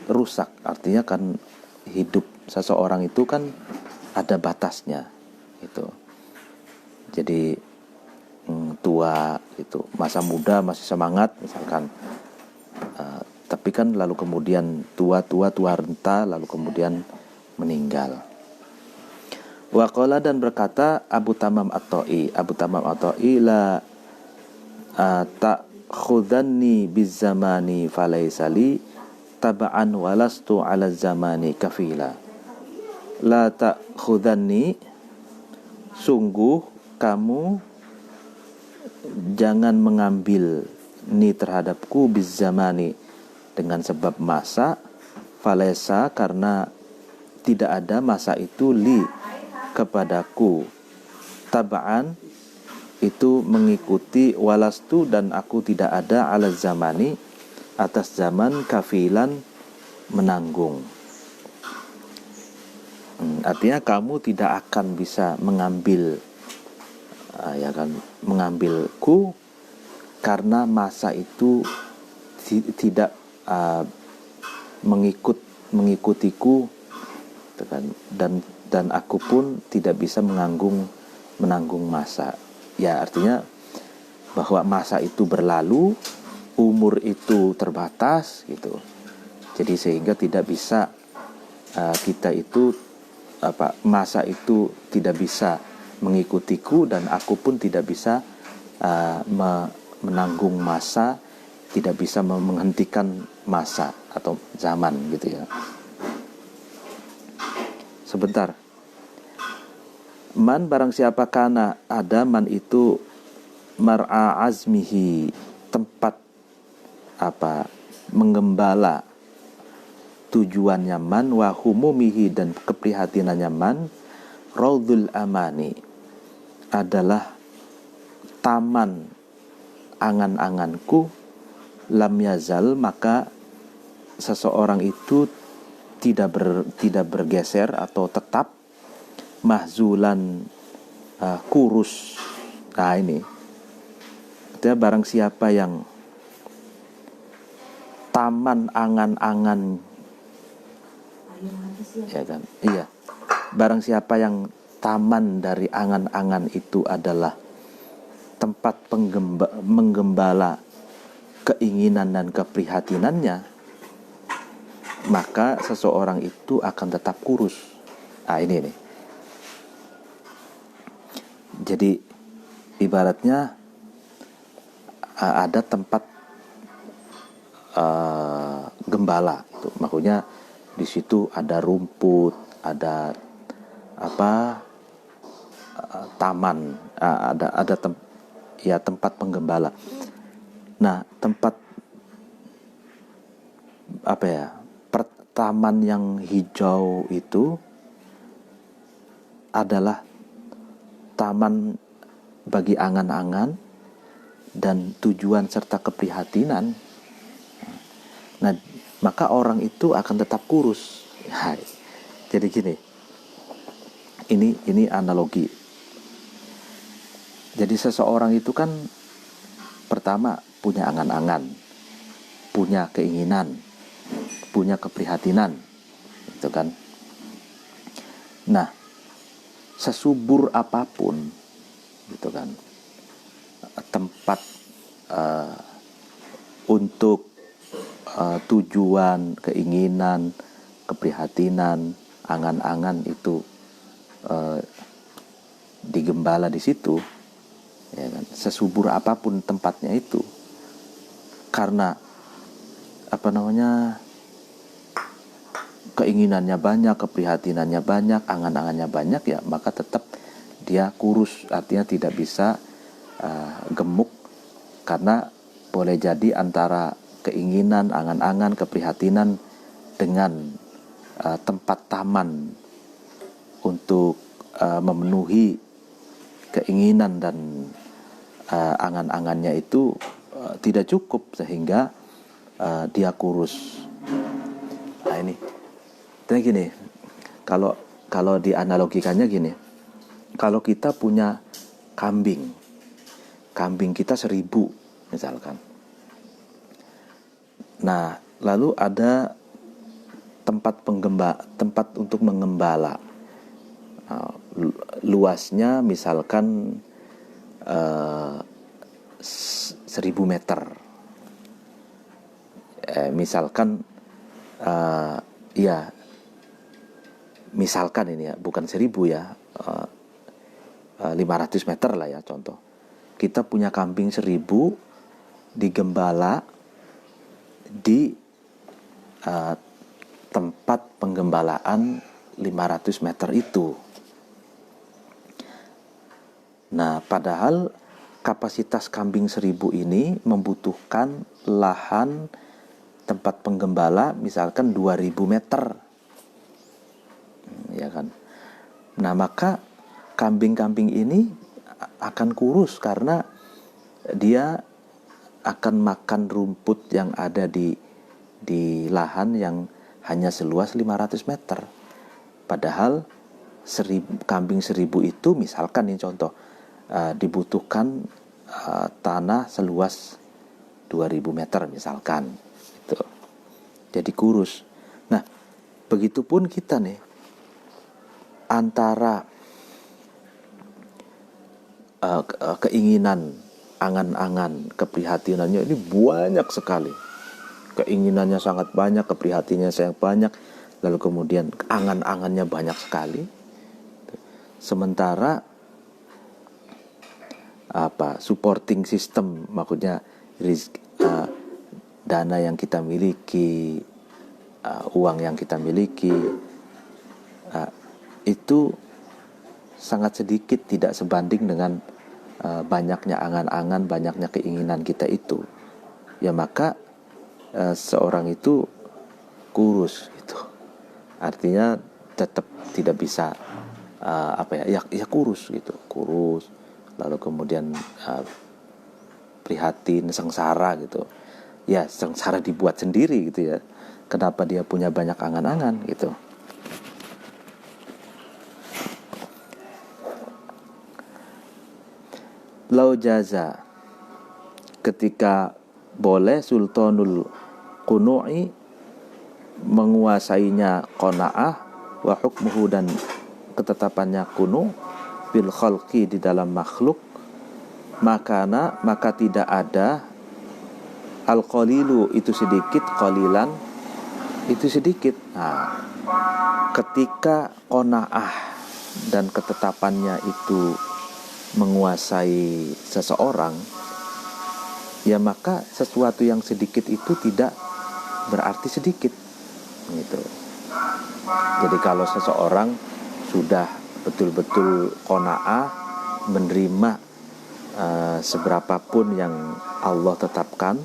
rusak. Artinya kan hidup seseorang itu kan ada batasnya gitu. Jadi tua gitu, masa muda masih semangat misalkan, tapi kan lalu kemudian tua renta, lalu kemudian meninggal. Waqala, dan berkata Abu Tamam At-Ta'i, la ta'khudanni bizzamani falaisali taba'an walastu ala zamani kafila. La ta'khudanni, sungguh kamu jangan mengambil ni terhadapku, bizzamani, dengan sebab masa, falaisa, karena tidak ada masa itu, li, kepadaku, taba'an, itu mengikuti, walastu, dan aku tidak ada, ala zamani, atas zaman, kafilan, menanggung. Artinya kamu tidak akan bisa mengambil, ya kan, mengambilku karena masa itu tidak mengikutiku, dan aku pun tidak bisa menanggung masa. Ya, artinya bahwa masa itu berlalu, umur itu terbatas gitu. Jadi sehingga tidak bisa kita itu masa itu tidak bisa mengikutiku, dan aku pun tidak bisa menanggung masa, tidak bisa menghentikan masa atau zaman gitu ya. Sebentar. Man barang siapa kana, ada man itu mar'a azmihi, tempat menggembala tujuannya man, wa humumihi, dan keprihatinannya man, raudhul amani, adalah taman angan-anganku, lam yazal, maka seseorang itu tidak bergeser atau tetap, mahzulan, kurus. Nah ini artinya barang siapa yang taman angan-angan, ya kan? Iya. Barang siapa yang taman dari angan-angan itu adalah tempat menggembala keinginan dan keprihatinannya, maka seseorang itu akan tetap kurus. Nah ini nih. Jadi ibaratnya ada tempat gembala itu, maksudnya di situ ada rumput, ada taman, ada tempat penggembala. Nah, tempat taman yang hijau itu adalah taman bagi angan-angan dan tujuan serta keprihatinan. Nah, maka orang itu akan tetap kurus. Jadi gini, ini analogi. Jadi seseorang itu kan pertama punya angan-angan, punya keinginan, punya keprihatinan, gitu kan. Nah, sesubur apapun, gitu kan, tempat untuk tujuan, keinginan, keprihatinan, angan-angan itu digembala di situ, ya kan. Sesubur apapun tempatnya itu, karena keinginannya banyak, keprihatinannya banyak, angan-angannya banyak, ya maka tetap dia kurus, artinya tidak bisa gemuk, karena boleh jadi antara keinginan, angan-angan, keprihatinan dengan tempat taman untuk memenuhi keinginan dan angan-angannya itu tidak cukup, sehingga dia kurus. Nah ini, jadi gini, kalau dianalogikannya gini, kalau kita punya kambing kita 1000 misalkan. Nah, lalu ada tempat untuk mengembala. Luasnya misalkan 1000 meter. Misalkan misalkan ini ya, bukan 1000 ya, 500 meter lah ya contoh. Kita punya kambing 1000 digembala di tempat penggembalaan 500 meter itu. Nah, padahal kapasitas kambing 1000 ini membutuhkan lahan tempat penggembala misalkan 2000 meter, ya kan. Nah, maka kambing-kambing ini akan kurus karena dia akan makan rumput yang ada di lahan yang hanya seluas 500 meter. Padahal kambing 1000 itu misalkan ini contoh, dibutuhkan tanah seluas 2000 meter misalkan gitu. Jadi kurus. Nah, begitupun kita nih, antara keinginan, angan-angan, keprihatinannya ini banyak sekali. Keinginannya sangat banyak, keprihatinannya sangat banyak, lalu kemudian angan-angannya banyak sekali. Sementara supporting system, maksudnya dana yang kita miliki, uang yang kita miliki, itu sangat sedikit, tidak sebanding dengan banyaknya angan-angan, banyaknya keinginan kita itu. Ya maka seorang itu kurus gitu. Artinya tetap tidak bisa ya kurus gitu, kurus, lalu kemudian prihatin, sengsara gitu. Ya sengsara dibuat sendiri gitu ya. Kenapa dia punya banyak angan-angan gitu. Lau jaza, ketika boleh sultanul qunu'i, menguasainya qanaah, wa hukmuhu, dan ketetapannya qunu', bil khalqi, di dalam makhluk, maka tidak ada al qalilu, itu sedikit, qalilan, itu sedikit. Nah, ketika qanaah dan ketetapannya itu menguasai seseorang, ya maka sesuatu yang sedikit itu tidak berarti sedikit gitu. Jadi kalau seseorang sudah betul-betul qanaah, menerima seberapapun yang Allah tetapkan,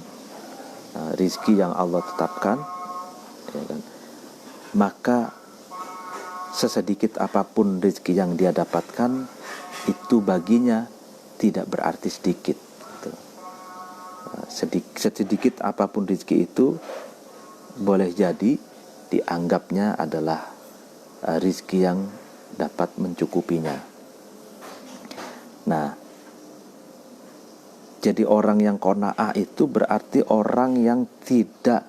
rizki yang Allah tetapkan, ya kan, maka sesedikit apapun rizki yang dia dapatkan, itu baginya tidak berarti sedikit gitu. Sedikit apapun rezeki itu boleh jadi dianggapnya adalah rezeki yang dapat mencukupinya. Nah, jadi orang yang qanaah itu berarti orang yang tidak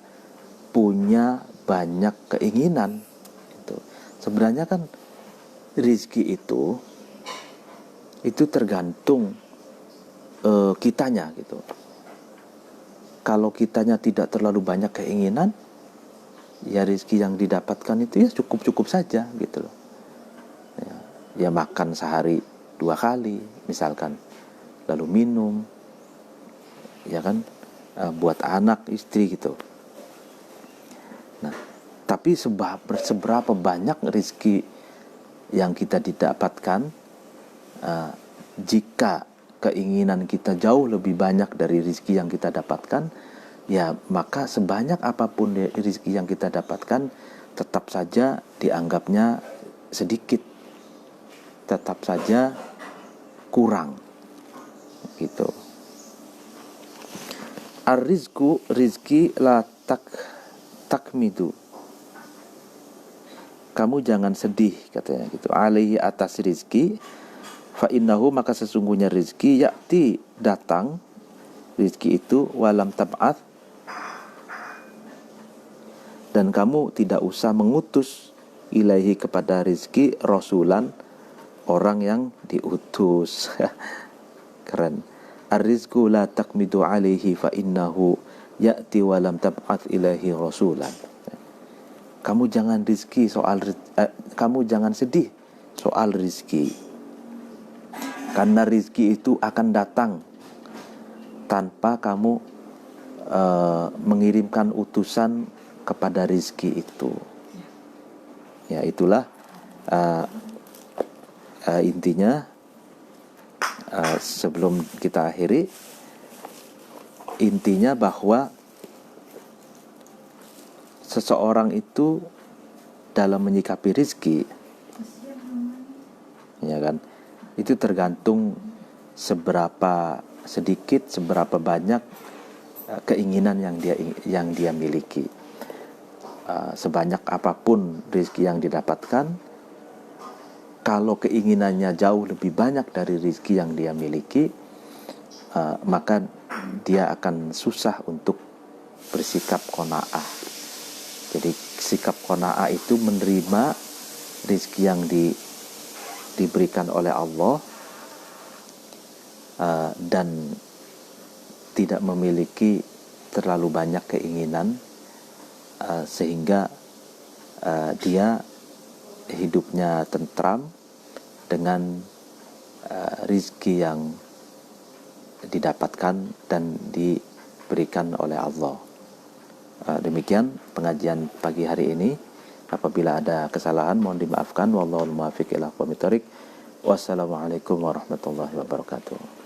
punya banyak keinginan gitu. Sebenarnya kan rezeki itu tergantung kitanya gitu. Kalau kitanya tidak terlalu banyak keinginan, ya rezeki yang didapatkan itu ya cukup-cukup saja gitu loh. Ya makan sehari 2 kali misalkan, lalu minum, ya kan, buat anak istri gitu. Nah, tapi seberapa banyak rezeki yang kita didapatkan, jika keinginan kita jauh lebih banyak dari rezeki yang kita dapatkan, ya maka sebanyak apapun rezeki yang kita dapatkan tetap saja dianggapnya sedikit, tetap saja kurang gitu. Ar-rizku, rizki, la takmidu, kamu jangan sedih katanya gitu, alaihi, atas rizki, fa innahu, maka sesungguhnya rizki, ya'ti, datang rizki itu, walam tab'ath, dan kamu tidak usah mengutus, ilaihi, kepada rizki, rasulan, orang yang diutus. Keren. Ar-rizku la takmidu alaihi fa innahu ya'ti walam tab'ath ilaihi rasulan. Kamu jangan kamu jangan sedih soal rizki, karena rizki itu akan datang tanpa kamu mengirimkan utusan kepada rizki itu. Ya itulah intinya. Sebelum kita akhiri, intinya bahwa seseorang itu dalam menyikapi rizki, ya kan, itu tergantung seberapa sedikit, seberapa banyak keinginan yang dia miliki. Sebanyak apapun rizki yang didapatkan, kalau keinginannya jauh lebih banyak dari rizki yang dia miliki, maka dia akan susah untuk bersikap qanaah. Jadi sikap qanaah itu menerima rezeki yang diberikan oleh Allah, dan tidak memiliki terlalu banyak keinginan, sehingga dia hidupnya tentram dengan rezeki yang didapatkan dan diberikan oleh Allah. Demikian pengajian pagi hari ini. Apabila ada kesalahan mohon dimaafkan. Wallahul muwaffiq ila aqwamit thoriq. Wassalamualaikum warahmatullahi wabarakatuh.